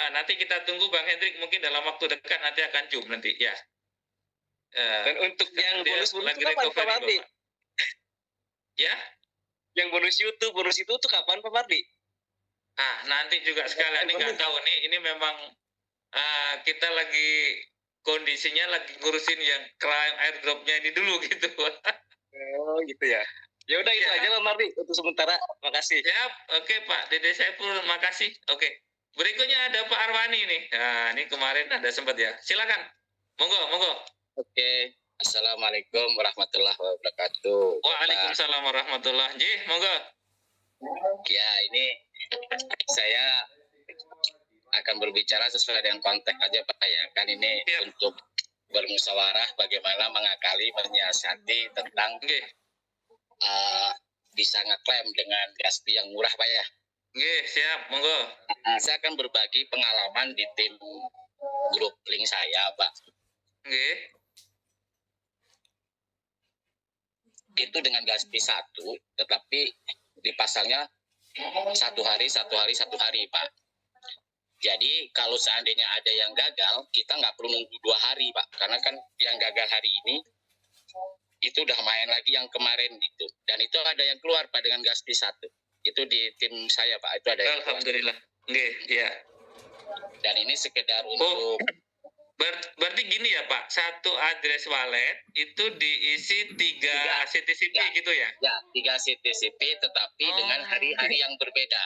Nanti kita tunggu Bang Hendrik mungkin dalam waktu dekat nanti akan zoom nanti ya. Dan untuk yang dia bonus-bonus lagi itu kapan Pak recovery, Mardi? Bapak. Ya, Yang bonus itu tuh kapan Pak Mardi? nanti juga sekalian ini nggak tahu nih, ini memang kita lagi kondisinya lagi ngurusin yang klaim airdropnya ini dulu gitu. Oh gitu ya. Ya udah itu Iya. aja Pak Mardi untuk sementara. Makasih. Siap, oke Pak Dede Saiful, makasih. Oke, berikutnya ada Pak Arwani nih. Nah, ini kemarin ada sempat ya. Silakan, monggo, monggo. Oke. Assalamualaikum warahmatullahi wabarakatuh. Waalaikumsalam warahmatullahi. Jih, monggo. Ya, ini saya akan berbicara sesuai dengan konteks aja Pak ya. Kan ini Siap. untuk bermusyawarah bagaimana mengakali, menyiasati tentang Oke, bisa ngeklaim dengan Gaspi yang murah Pak ya. oke, siap, monggo. Saya akan berbagi pengalaman di tim grup link saya Pak. Oke, Itu dengan Gaspi 1, tetapi dipasangnya satu hari Pak. Jadi kalau seandainya ada yang gagal, kita nggak perlu nunggu 2 hari Pak, karena kan yang gagal hari ini itu udah main lagi yang kemarin gitu. Dan itu ada yang keluar Pak dengan Gaspi 1. Itu di tim saya Pak, itu ada yang keluar. alhamdulillah. Oke, ya. Dan ini sekedar untuk Berarti gini ya Pak, satu address wallet itu diisi 3 CTCP Ya. gitu ya? ya 3 CTCP tetapi dengan hari-hari yang berbeda.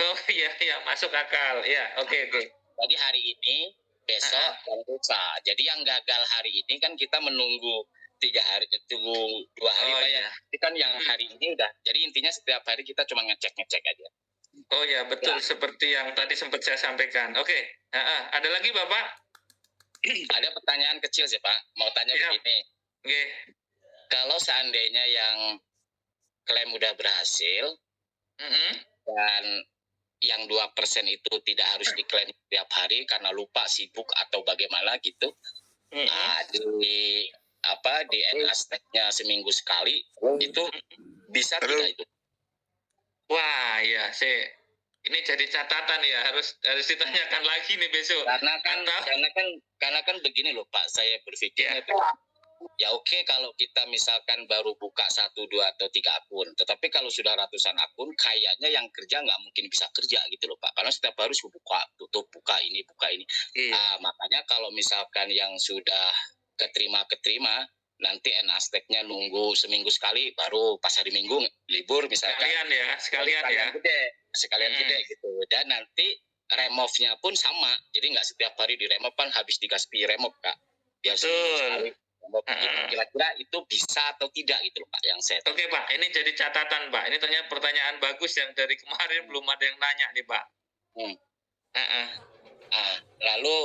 Oh iya, iya, masuk akal. Ya, oke. Jadi hari ini, besok, dan lusa. Jadi yang gagal hari ini kan kita menunggu 2 hari Oh, Pak ya. iya. Itu kan yang hari ini udah. Jadi intinya setiap hari kita cuma ngecek aja. Oh ya, betul. Ya. Seperti yang tadi sempat saya sampaikan. Oke, ada lagi Bapak? Ada pertanyaan kecil sih Pak. Mau tanya Siap. begini. Oke. Kalau seandainya yang klaim udah berhasil Mm-mm. dan yang 2% itu tidak harus diklaim setiap hari karena lupa, sibuk atau bagaimana gitu. Di NASTEC-nya seminggu sekali itu bisa tidak itu? Wah, ya, ini jadi catatan ya, harus ditanyakan lagi nih besok. Karena kan begini loh Pak, saya berpikirnya itu ya oke kalau kita misalkan baru buka 1, 2 atau 3 akun, tetapi kalau sudah ratusan akun, kayaknya yang kerja nggak mungkin bisa kerja gitu loh Pak, karena setiap hari buka, tutup, buka ini. Iya. Makanya kalau misalkan yang sudah keterima, nanti NASTEC-nya nunggu seminggu sekali, baru pas hari Minggu libur misalkan. Sekalian ya. Sekalian gede gitu. Dan nanti remove-nya pun sama, jadi nggak setiap hari di remove, kan habis di Gaspi remove Kak. Biar seminggu sekali remove gitu. Kira-kira itu bisa atau tidak gitu loh Pak yang saya. Oke Pak, ini jadi catatan Pak. Ini ternyata pertanyaan bagus yang dari kemarin belum ada yang nanya nih Pak. Lalu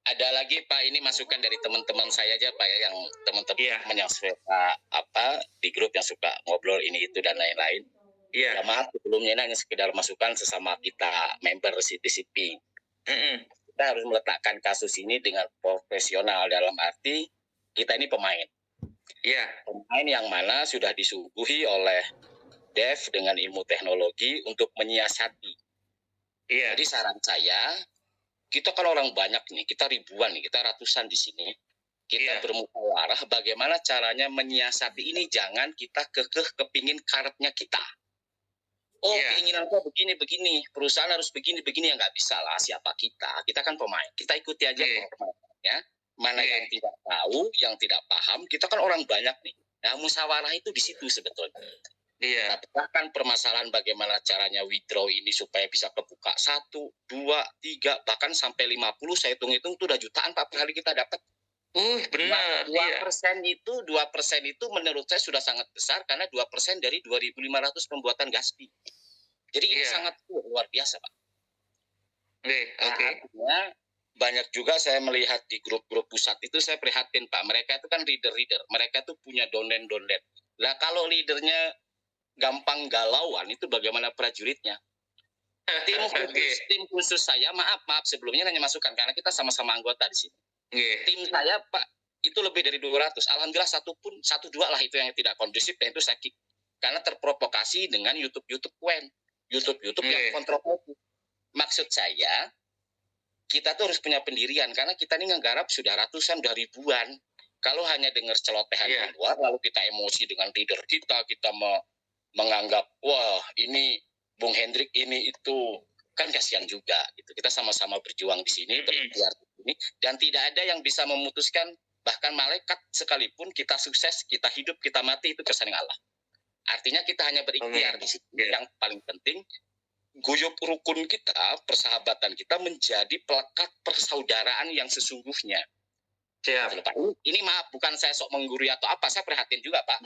ada lagi Pak, ini masukan dari teman-teman saya aja Pak ya, yang teman-teman yang suka di grup yang suka ngobrol ini itu dan lain-lain. Iya. Ya maaf sebelumnya ini hanya sekedar masukan sesama kita member CTCP. Kita harus meletakkan kasus ini dengan profesional, dalam arti kita ini pemain. Iya. Pemain yang mana sudah disuguhi oleh dev dengan ilmu teknologi untuk menyiasati. Iya. Jadi saran saya, kita kan orang banyak nih, kita ribuan nih, kita ratusan di sini. Kita bermusyawarah bagaimana caranya menyiasati ini, jangan kita kepingin karepnya kita. Keinginan saya begini, perusahaan harus begini, ya nggak bisa lah, siapa kita? Kita kan pemain, kita ikuti aja ya. Mana yang tidak tahu, yang tidak paham, kita kan orang banyak nih. Nah, musyawarah itu di situ sebetulnya. Iya. Bahkan permasalahan bagaimana caranya withdraw ini supaya bisa kebuka 1, 2, 3, bahkan sampai 50, saya hitung-hitung itu udah jutaan Pak per hari kita dapat. Benar. 2% itu menurut saya sudah sangat besar, karena 2% dari 2.500 pembuatan Gaspi. Jadi ini sangat luar biasa Pak. Artinya banyak juga saya melihat di grup-grup pusat itu, saya prihatin Pak. Mereka itu kan leader, mereka itu punya downline. Lah kalau leadernya gampang galauan, itu bagaimana prajuritnya? Tim khusus saya, maaf sebelumnya hanya masukan karena kita sama-sama anggota di sini. Tim saya Pak itu lebih dari 200. Alhamdulillah 1-2 lah itu yang tidak kondusif, dan itu saya kick. Karena terprovokasi dengan YouTube yang kontroversi. Maksud saya, kita tuh harus punya pendirian, karena kita ini ngegarap sudah ratusan, udah ribuan. Kalau hanya dengar celotehan di luar, lalu kita emosi dengan leader kita menganggap, wah ini Bung Hendrik ini itu, kan kasihan juga gitu. Kita sama-sama berjuang di sini, berikhtiar di sini, dan tidak ada yang bisa memutuskan Bahkan malaikat sekalipun kita sukses, kita hidup, kita mati itu kersane Allah. Artinya kita hanya berikhtiar di situ. Yang paling penting guyub rukun kita, persahabatan kita menjadi pelekat persaudaraan yang sesungguhnya. Siap. Pak. Ini maaf, bukan saya sok menggurui atau apa, saya prihatin juga Pak.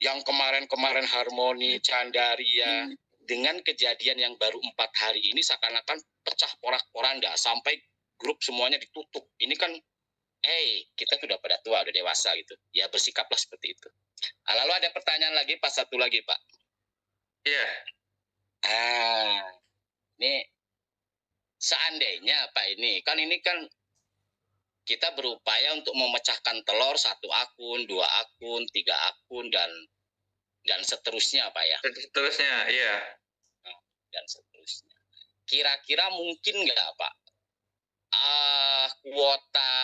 Yang kemarin-kemarin harmoni, candaria, dengan kejadian yang baru 4 hari ini seakan-akan pecah porak-poranda sampai grup semuanya ditutup. Ini kan, kita sudah pada tua, udah dewasa gitu. Ya bersikaplah seperti itu. Lalu ada pertanyaan lagi, Pak, satu lagi Pak. Iya. Ini seandainya Pak ini kan kita berupaya untuk memecahkan telur 1 akun, 2 akun, 3 akun dan seterusnya Pak ya. Seterusnya, iya. Dan seterusnya. Kira-kira mungkin nggak Pak kuota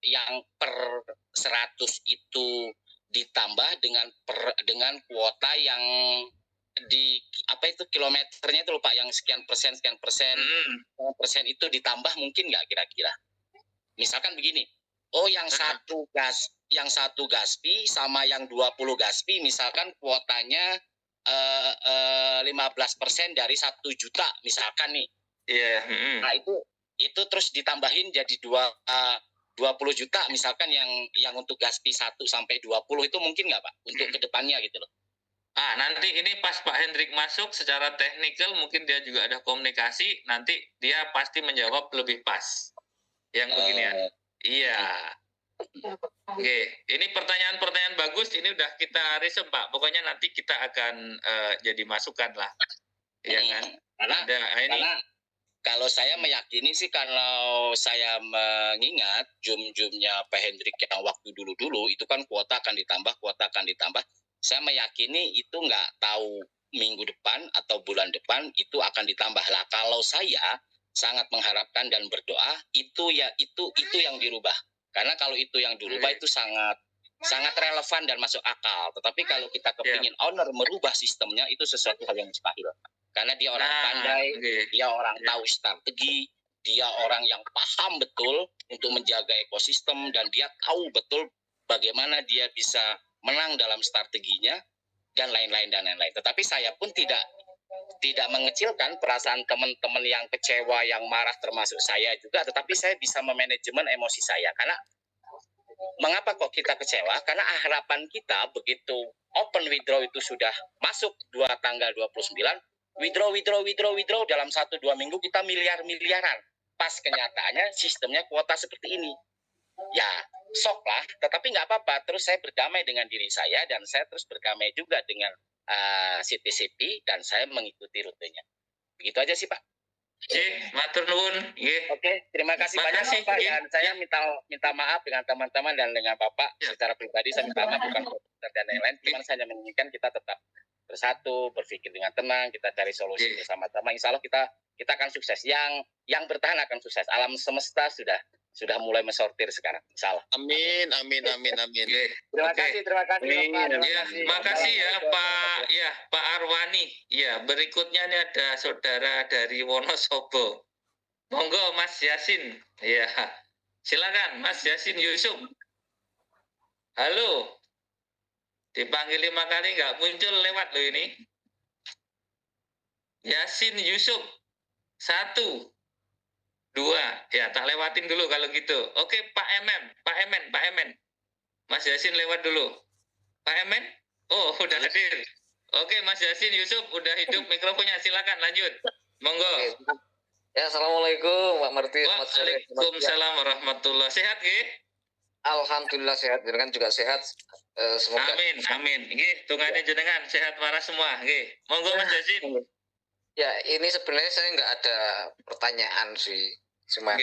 yang per 100 itu ditambah dengan kuota yang di kilometernya itu Pak, yang sekian persen itu ditambah mungkin nggak kira-kira? Misalkan begini, yang satu gaspi sama yang 20 gaspi misalkan kuotanya 15% dari 1 juta misalkan nih. Iya. Nah itu terus ditambahin jadi 20 juta misalkan yang untuk gaspi 1 sampai 20 itu mungkin nggak Pak untuk kedepannya gitu loh. Nanti ini pas Pak Hendrik masuk secara teknikal mungkin dia juga ada komunikasi, nanti dia pasti menjawab lebih pas. Yang beginian. Iya. Oke, ini pertanyaan-pertanyaan bagus, ini udah kita riset Pak. Pokoknya nanti kita akan jadi masukan lah. Iya kan? Karena kalau saya meyakini sih, kalau saya mengingat jum-jumnya Pak Hendrik yang waktu dulu-dulu itu kan kuota akan ditambah. Saya meyakini itu nggak tahu minggu depan atau bulan depan itu akan ditambah lah. Kalau saya sangat mengharapkan dan berdoa itu yang dirubah. Karena kalau itu yang dirubah itu sangat relevan dan masuk akal. Tetapi kalau kita kepingin owner merubah sistemnya itu sesuatu hal yang mustahil. Karena dia orang pandai, dia orang tahu strategi, dia orang yang paham betul untuk menjaga ekosistem dan dia tahu betul bagaimana dia bisa menang dalam strateginya dan lain-lain. Tetapi saya pun tidak mengecilkan perasaan teman-teman yang kecewa, yang marah termasuk saya juga, tetapi saya bisa memanajemen emosi saya. Karena mengapa kok kita kecewa? Karena harapan kita begitu open withdraw itu sudah masuk tanggal 29, withdraw dalam 1-2 minggu kita miliaran. Pas kenyataannya sistemnya kuota seperti ini. Ya, sok lah, tetapi nggak apa-apa. Terus saya berdamai dengan diri saya dan saya terus berdamai juga dengan Siti dan saya mengikuti rutenya. Begitu aja sih Pak. Matur nuwun. Oke, terima kasih banyak Pak. Dan saya minta maaf dengan teman-teman dan dengan Bapak secara pribadi. Saya minta maaf bukan dan lain-lain. Cuma saya menginginkan kita tetap bersatu, berpikir dengan tenang, kita cari solusi bersama-sama. Insya Allah kita akan sukses. Yang bertahan akan sukses. Alam semesta sudah mulai mensortir sekarang. Insya Allah. Amin. Terima kasih Bapak. Makasih ya Pak Arwani. Ya, berikutnya ini ada saudara dari Wonosobo. Monggo Mas Yasin. Ya, silakan Mas Yasin Yusuf. Halo. Dipanggil 5 kali nggak muncul, lewat loh ini. Yasin Yusuf. 1, 2, ya tak lewatin dulu kalau gitu. Oke, Pak Emen. Mas Yasin lewat dulu. Pak Emen? Oh, udah hadir. Oke, Mas Yasin Yusuf udah hidup, mikrofonnya silakan lanjut. Monggo. Ya, assalamualaikum Pak Martin. Waalaikumsalam warahmatullahi wabarakatuh. Sehat nggih? Alhamdulillah sehat, jenengan juga sehat. Semoga. Amin. Nggih, tungane jenengan sehat waras semua. Nggih. Monggo Mas Yasin. Ya, ini sebenarnya saya nggak ada pertanyaan sih, cuma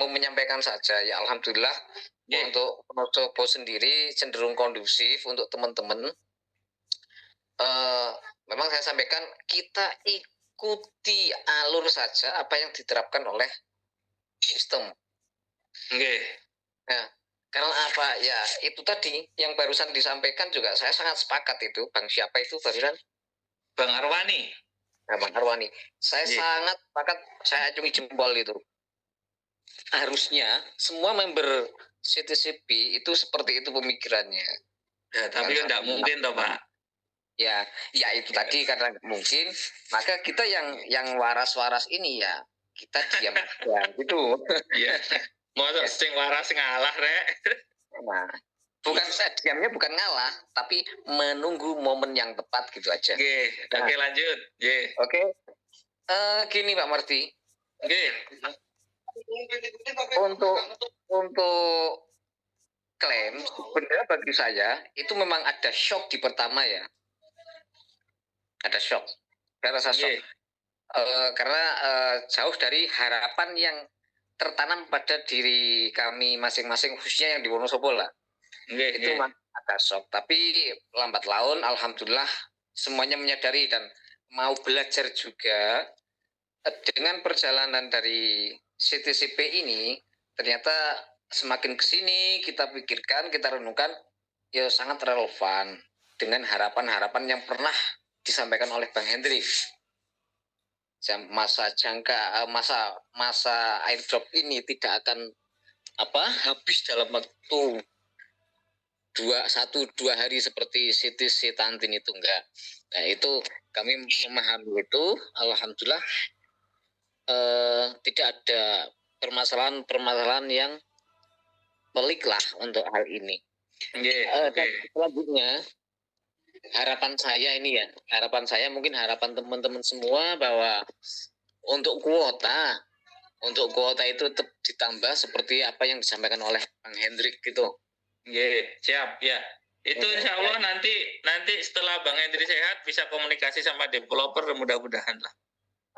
mau menyampaikan saja. Ya, alhamdulillah untuk Wonosobo sendiri cenderung kondusif untuk teman-teman. Memang saya sampaikan kita ikuti alur saja apa yang diterapkan oleh sistem. Nah, karena apa? Ya, itu tadi yang barusan disampaikan juga saya sangat sepakat itu. Bang siapa itu barusan? Bang Arwani. Nah, Bang Arwani, saya sangat sepakat, saya acungi jempol itu. Harusnya semua member CTCP itu seperti itu pemikirannya. Ya, tapi kan nggak mungkin toh Pak. Ya itu tadi karena mungkin, maka kita yang waras-waras ini ya kita diam aja gitu. Iya. Masa sing waras ngalah rek. Nah, diamnya bukan ngalah, tapi menunggu momen yang tepat gitu aja. Oke, lanjut. Oke. Gini Pak Marti. Untuk klaim sebenarnya bagi saya itu memang ada shock di pertama ya. Ada shock. Saya rasa shock. Karena jauh dari harapan yang tertanam pada diri kami masing-masing, khususnya yang di Wonosobo lah. Itu agak shock. Tapi lambat laun alhamdulillah semuanya menyadari dan mau belajar juga. Dengan perjalanan dari CTCP ini ternyata semakin kesini kita pikirkan, kita renungkan, ya sangat relevan dengan harapan-harapan yang pernah disampaikan oleh Bang Hendrik. Masa airdrop ini tidak akan habis dalam waktu 1-2 hari seperti CTC Tantin itu, enggak. Nah itu kami memahami itu, alhamdulillah tidak ada permasalahan yang pelik lah untuk hal ini. Selanjutnya harapan saya mungkin harapan teman-teman semua bahwa untuk kuota itu tetap ditambah seperti apa yang disampaikan oleh Bang Hendrik gitu. Siap ya. Itu insya Allah nanti setelah Bang Hendrik sehat bisa komunikasi sama developer mudah-mudahan lah.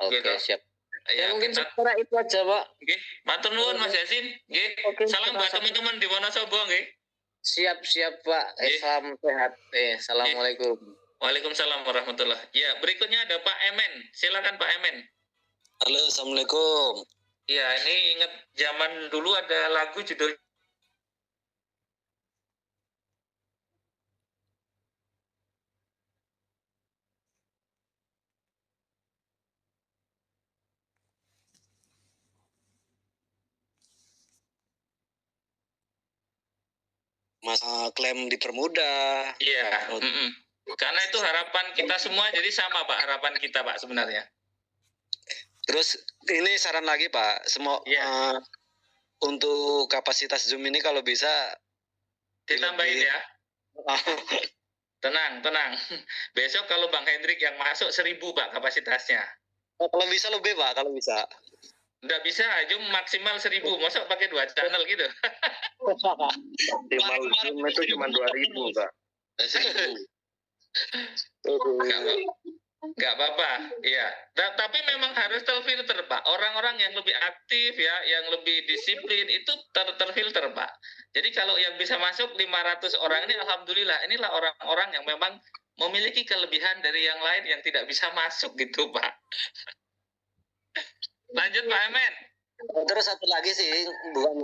Oke, siap. Ya, mungkin secara itu aja Pak. Matur nuwun Mas Yasin. Salam buat teman-teman di Wonosobo nggih. Siap Pak. Salam sehat. Assalamualaikum. Waalaikumsalam warahmatullahi. Ya, berikutnya ada Pak Emen. Silakan Pak Emen. Halo, assalamualaikum. Ya, ini ingat zaman dulu ada lagu judul klaim dipermudah. Iya. Karena itu harapan kita semua, jadi sama Pak, harapan kita Pak sebenarnya. Terus ini saran lagi Pak, untuk kapasitas Zoom ini kalau bisa ditambahin ya. Tenang. Besok kalau Bang Hendrik yang masuk 1.000 Pak kapasitasnya. Kalau bisa lebih Pak, kalau bisa. Nggak bisa, Zoom maksimal 1.000. Masa pakai 2 channel gitu? Maksimal Zoom itu cuma 2.000 Pak. 1.000. Nggak apa-apa, ya. Tapi memang harus terfilter, Pak. Orang-orang yang lebih aktif ya, yang lebih disiplin itu terfilter, Pak. Jadi kalau yang bisa masuk 500 orang ini, alhamdulillah, inilah orang-orang yang memang memiliki kelebihan dari yang lain yang tidak bisa masuk gitu, Pak. Lanjut Pak Emen. Terus satu lagi sih, bukan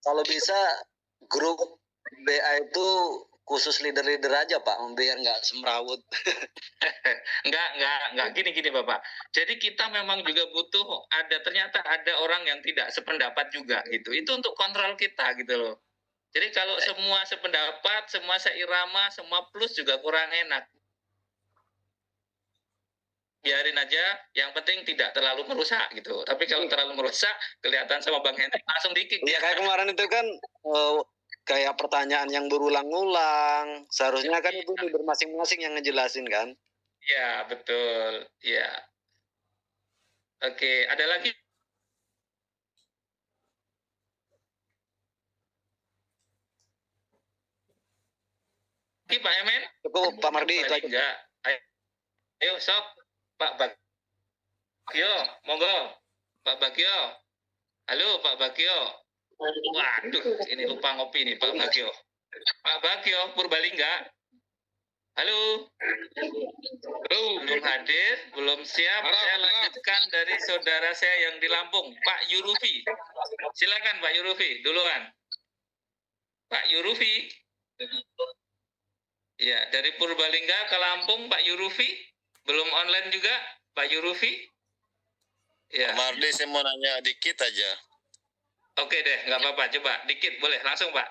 kalau bisa grup BA itu khusus leader-leader aja Pak, biar nggak semrawut. Enggak gini Bapak. Jadi kita memang juga butuh ternyata ada orang yang tidak sependapat juga gitu. Itu untuk kontrol kita gitu loh. Jadi kalau semua sependapat, semua seirama, semua plus juga kurang enak. Biarin aja, yang penting tidak terlalu merusak gitu. Tapi kalau terlalu merusak, kelihatan sama Bang Hendrik langsung dikik. Iya, kayak kemarin itu kan kayak pertanyaan yang berulang-ulang. Seharusnya kan itu leader masing-masing yang ngejelasin kan? Iya, betul. Iya. Oke, ada lagi? Pak Emen? Cukup, Pak Mardi. Itu aja. Ayo, sok. Pak Bagio, monggo. Pak Bagio. Halo, Pak Bagio. Waduh, ini lupa ngopi nih Pak Bagio. Pak Bagio, Purbalingga. Halo. Belum hadir, belum siap. Saya lanjutkan dari saudara saya yang di Lampung, Pak Yurufi. Silakan Pak Yurufi, duluan. Pak Yurufi. Ya, dari Purbalingga ke Lampung, Pak Yurufi. Belum online juga, Pak Yurufi? Ya. Pak Mardi, saya mau nanya dikit aja. Oke deh, nggak apa-apa. Coba dikit boleh, langsung Pak.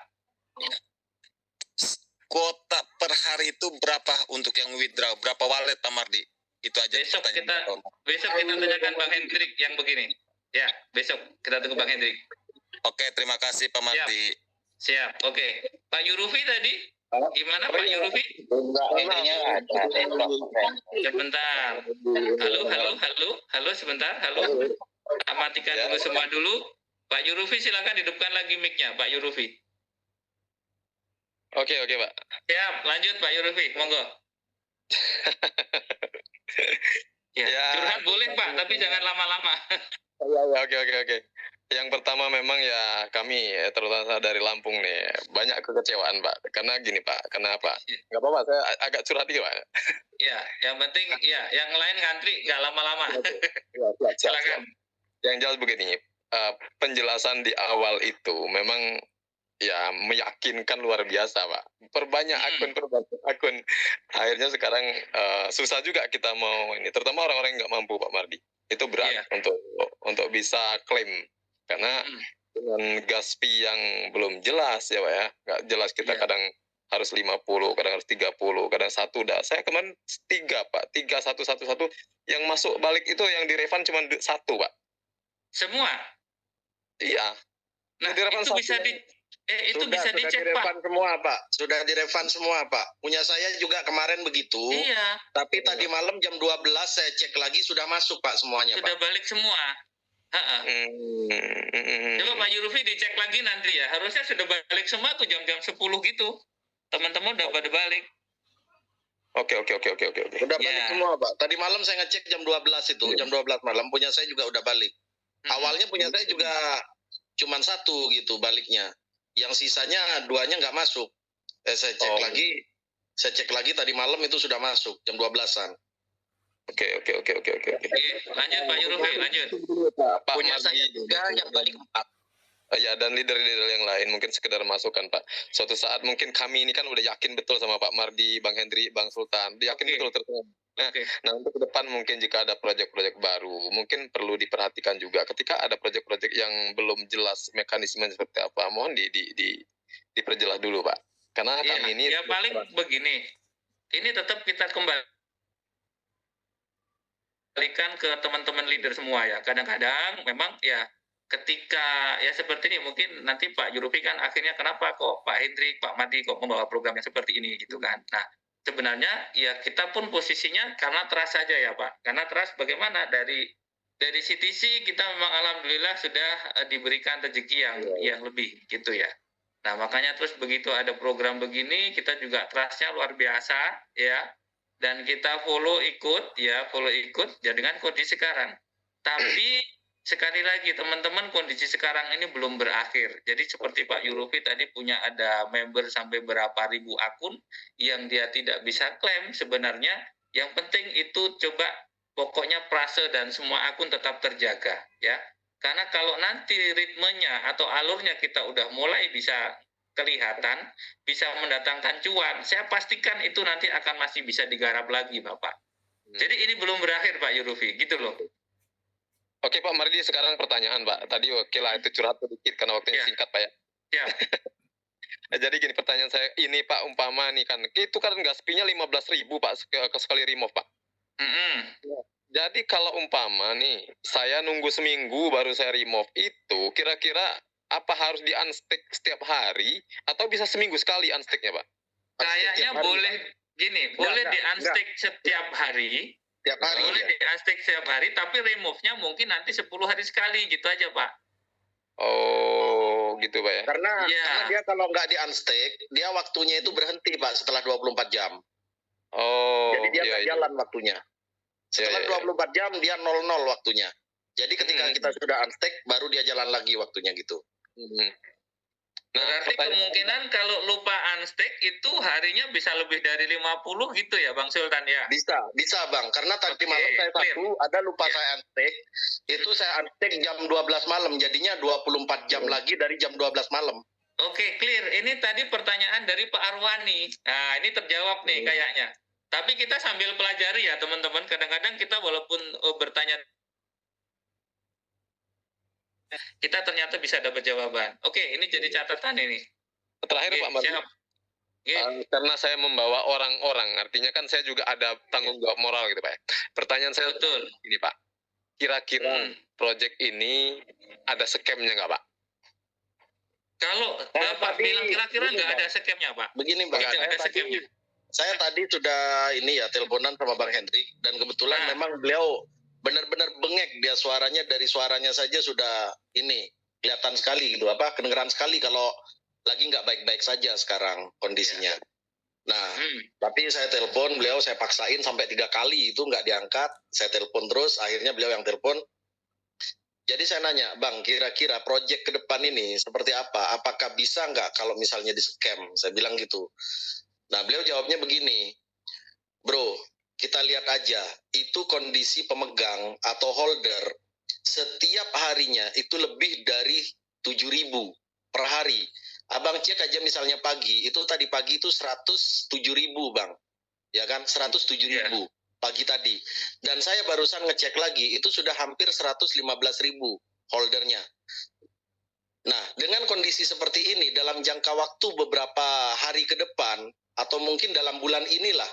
Kuota per hari itu berapa untuk yang withdraw? Berapa wallet Pak Mardi? Itu aja Besok pertanyaan. kita tanyakan Bang Hendrik yang begini. Ya, besok kita tunggu Bang Hendrik. Oke, terima kasih Pak Mardi. Siap. Oke. Pak Yurufi tadi gimana Pak Yurufi? Sebentar. Halo sebentar. Halo. Matikan dulu semua dulu. Pak Yurufi silakan hidupkan lagi mic-nya, Pak Yurufi. Oke Pak. Siap, lanjut Pak Yurufi, monggo. Curhat boleh Pak, tapi jangan lama-lama. Oke. Yang pertama memang ya kami terutama dari Lampung nih banyak kekecewaan Pak. Karena gini Pak, kenapa? Nggak apa-apa, saya agak curhat dikit Pak. Ya, yang penting ya, yang lain ngantri nggak lama-lama. Silakan. Yang jelas begini, penjelasan di awal itu memang ya meyakinkan luar biasa Pak. Perbanyak akun. Akhirnya sekarang susah juga kita mau ini, terutama orang-orang yang nggak mampu Pak Mardi. Itu berat untuk bisa klaim. Karena dengan gas fee yang belum jelas ya Pak ya. Nggak jelas kita kadang harus 50, kadang harus 30, kadang 1 dah. Saya kemarin 3 Pak, 1 yang masuk balik itu yang direfund cuma 1 Pak. Semua? Iya. Nah, itu bisa bisa dicek Pak. Semua Pak, sudah direfund semua Pak. Punya saya juga kemarin begitu. Iya. Tapi tadi malam jam 12 saya cek lagi sudah masuk Pak semuanya. Sudah Pak. balik semua. Coba Pak Yurufi dicek lagi nanti ya. Harusnya sudah balik semua tuh jam-jam 10 gitu. Teman-teman udah pada balik. Oke. Udah balik semua Pak. Tadi malam saya ngecek jam 12 itu, jam 12 malam punya saya juga udah balik. Awalnya punya saya juga cuman 1 gitu baliknya. Yang sisanya 2-nya nggak masuk. Saya cek lagi tadi malam itu sudah masuk jam 12-an. Oke. Lanjut Pak Yurufi, lanjut. Pak Punya Mardi, saya juga yang balik 4. Ya, dan leader-leader yang lain mungkin sekedar masukan Pak. Suatu saat mungkin kami ini kan udah yakin betul sama Pak Mardi, Bang Hendri, Bang Sultan. Yakin betul terus. Nah, untuk ke depan mungkin jika ada proyek-proyek baru, mungkin perlu diperhatikan juga ketika ada proyek-proyek yang belum jelas mekanisme seperti apa, mohon diperjelas dulu Pak. Karena kami ini ya paling begini. Ini tetap kita kembalikan ke teman-teman leader semua ya. Kadang-kadang memang ya ketika ya seperti ini mungkin nanti Pak Yurufi kan akhirnya kenapa kok Pak Hendrik, Pak Mardi kok membawa program yang seperti ini gitu kan. Nah, sebenarnya ya kita pun posisinya karena trust saja ya Pak. Karena trust bagaimana dari CTC kita memang alhamdulillah sudah diberikan rezeki yang lebih gitu ya. Nah, makanya terus begitu ada program begini kita juga trustnya luar biasa ya. Dan kita follow ikut ya dengan kondisi sekarang. Tapi sekali lagi teman-teman kondisi sekarang ini belum berakhir. Jadi seperti Pak Yurufi tadi punya ada member sampai berapa ribu akun yang dia tidak bisa klaim sebenarnya. Yang penting itu coba pokoknya prase dan semua akun tetap terjaga ya. Karena kalau nanti ritmenya atau alurnya kita udah mulai bisa kelihatan, bisa mendatangkan cuan, saya pastikan itu nanti akan masih bisa digarap lagi Bapak. Jadi ini belum berakhir Pak Yurufi, gitu loh. Oke Pak Mardi, sekarang pertanyaan Pak. Tadi oke lah itu curhat sedikit karena waktunya singkat Pak ya. Ya. Jadi gini pertanyaan saya, ini Pak umpama nih kan, itu kan gas fee-nya 15.000 Pak sekali remove Pak. Jadi kalau umpama nih, saya nunggu seminggu baru saya remove itu, kira-kira apa harus di unstick setiap hari atau bisa seminggu sekali unsticknya Pak? Kayaknya boleh gini, boleh di unstick setiap hari. Boleh di unstick setiap hari, tapi remove-nya mungkin nanti 10 hari sekali gitu aja Pak. Oh, gitu Pak ya. Karena dia kalau nggak di unstick, dia waktunya itu berhenti Pak setelah 24 jam. Oh. Jadi dia nggak jalan waktunya. Setelah 24 jam dia 00 waktunya. Jadi ketika kita sudah unstick, baru dia jalan lagi waktunya gitu. Berarti kemungkinan kalau lupa unstick itu harinya bisa lebih dari 50 gitu ya Bang Sultan ya? Bisa Bang, karena tadi malam saya ada lupa saya unstick, itu saya unstick jam 12 malam, jadinya 24 jam lagi dari jam 12 malam. Oke, clear. Ini tadi pertanyaan dari Pak Arwani. Nah, ini terjawab nih kayaknya. Tapi kita sambil pelajari ya teman-teman, kadang-kadang kita walaupun bertanya kita ternyata bisa dapat jawaban. Oke, ini jadi catatan ini. Terakhir Oke, Pak Mardi, siap. karena saya membawa orang-orang, artinya kan saya juga ada tanggung jawab moral gitu Pak. Pertanyaan saya Betul. ini Pak, kira-kira proyek ini ada scam-nya nggak Pak? Kalau Bapak bilang kira-kira nggak ada scam-nya Pak? Begini Bang, Tidak ada scam-nya. saya tadi sudah ini ya teleponan sama Bang Hendrik, dan kebetulan memang beliau benar-benar bengek, dia suaranya, dari suaranya saja sudah ini kelihatan sekali gitu, kedengeran sekali kalau lagi nggak baik-baik saja sekarang kondisinya. Nah, tapi saya telepon beliau, saya paksain sampai 3 kali itu nggak diangkat, saya telepon terus, akhirnya beliau yang telepon. Jadi saya nanya, Bang, kira-kira proyek ke depan ini seperti apa? Apakah bisa nggak kalau misalnya di scam? Saya bilang gitu. Nah, beliau jawabnya begini, bro, kita lihat aja, itu kondisi pemegang atau holder setiap harinya itu lebih dari 7.000 per hari. Abang cek aja misalnya pagi, itu tadi pagi itu 107.000 Bang, ya kan, 107.000 pagi tadi. Dan saya barusan ngecek lagi, itu sudah hampir 115.000 holdernya. Nah, dengan kondisi seperti ini, dalam jangka waktu beberapa hari ke depan, atau mungkin dalam bulan inilah,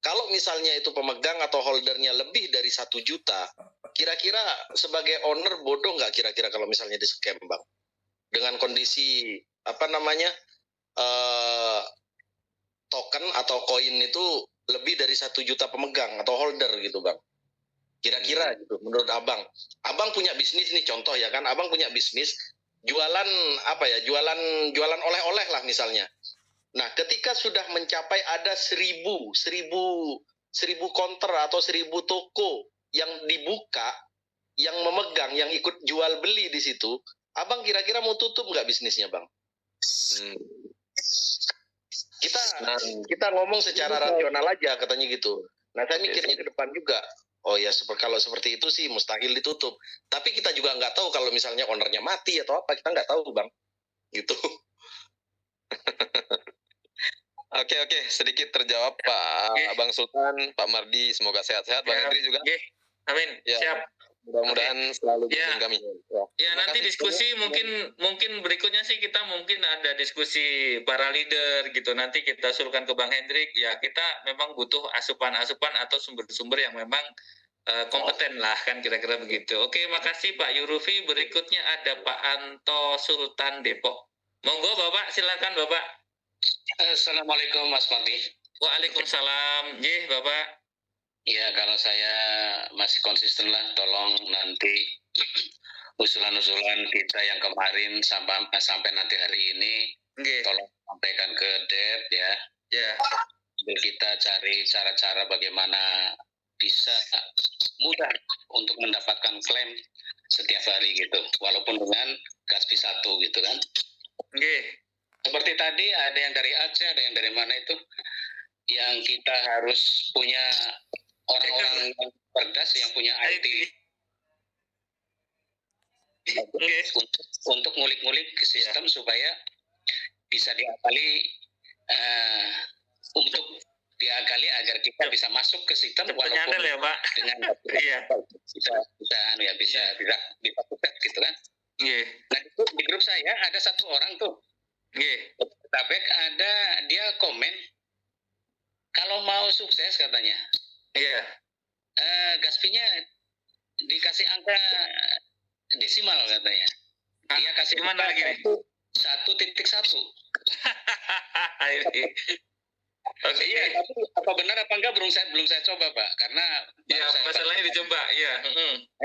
kalau misalnya itu pemegang atau holdernya lebih dari 1 juta, kira-kira sebagai owner bodoh nggak kira-kira kalau misalnya di scam Bang? Dengan kondisi, token atau koin itu lebih dari 1 juta pemegang atau holder gitu Bang. Kira-kira gitu menurut Abang. Abang punya bisnis nih, contoh ya kan, Abang punya bisnis jualan jualan oleh-oleh lah misalnya. Nah, ketika sudah mencapai ada 1.000 counter atau 1.000 toko yang dibuka, yang memegang, yang ikut jual beli di situ, Abang kira-kira mau tutup nggak bisnisnya Bang? Kita ngomong secara rasional aja katanya gitu. Nah, saya mikirnya ke depan juga. Oh ya, kalau seperti itu sih mustahil ditutup. Tapi kita juga nggak tahu kalau misalnya ownernya mati atau apa, kita nggak tahu Bang. Gitu. Oke, sedikit terjawab Pak Bang Sultan, Pak Mardi, semoga sehat-sehat. Bang Hendri juga. Amin. Ya, Siap. mudah-mudahan selalu bimbing kami. Ya, nanti diskusi mungkin berikutnya sih kita mungkin ada diskusi para leader gitu. Nanti kita usulkan ke Bang Hendrik. Ya, kita memang butuh asupan-asupan atau sumber-sumber yang memang kompeten lah, kan kira-kira begitu. Oke, makasih Pak Yurufi. Berikutnya ada Pak Anto Sultan Depok. Monggo Bapak, silakan Bapak. Assalamualaikum Mas Mardi. Waalaikumsalam. Bapak. Ya, kalau saya masih konsisten lah, tolong nanti usulan-usulan kita yang kemarin sampai nanti hari ini, tolong sampaikan ke DEP ya. Sambil kita cari cara-cara bagaimana bisa mudah untuk mendapatkan klaim setiap hari gitu, walaupun dengan Gaspi 1 gitu kan. Seperti tadi ada yang dari Aceh, ada yang dari mana itu, yang kita harus punya orang-orang yang cerdas, yang punya IT untuk ngulik-ngulik ke sistem supaya bisa diakali, untuk diakali agar kita bisa masuk ke sistem walaupun ya, Pak. dengan bisa sukses gitu kan. Nah, di grup saya ada satu orang tuh, Tabek, ada dia komen kalau mau sukses katanya, Gaspi-nya dikasih angka desimal katanya. Dia kasih mana lagi nih? 1.1. Oke. Iya, tapi apa benar apa enggak belum saya coba Pak, karena masalahnya dicoba.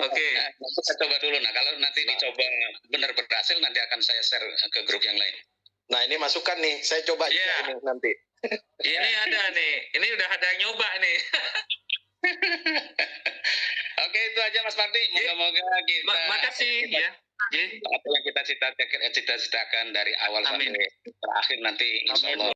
Oke. Nanti saya coba dulu. Nah, kalau nanti dicoba benar berhasil, nanti akan saya share ke grup yang lain. Nah, ini masukan nih, saya coba juga ini nanti. Ini ada nih, ini udah ada yang nyoba nih. Oke, itu aja Mas Mardi. Moga-moga kita. Makasih ya. Apa yang kita cita-citakan dari awal sampai terakhir nanti, insya Allah.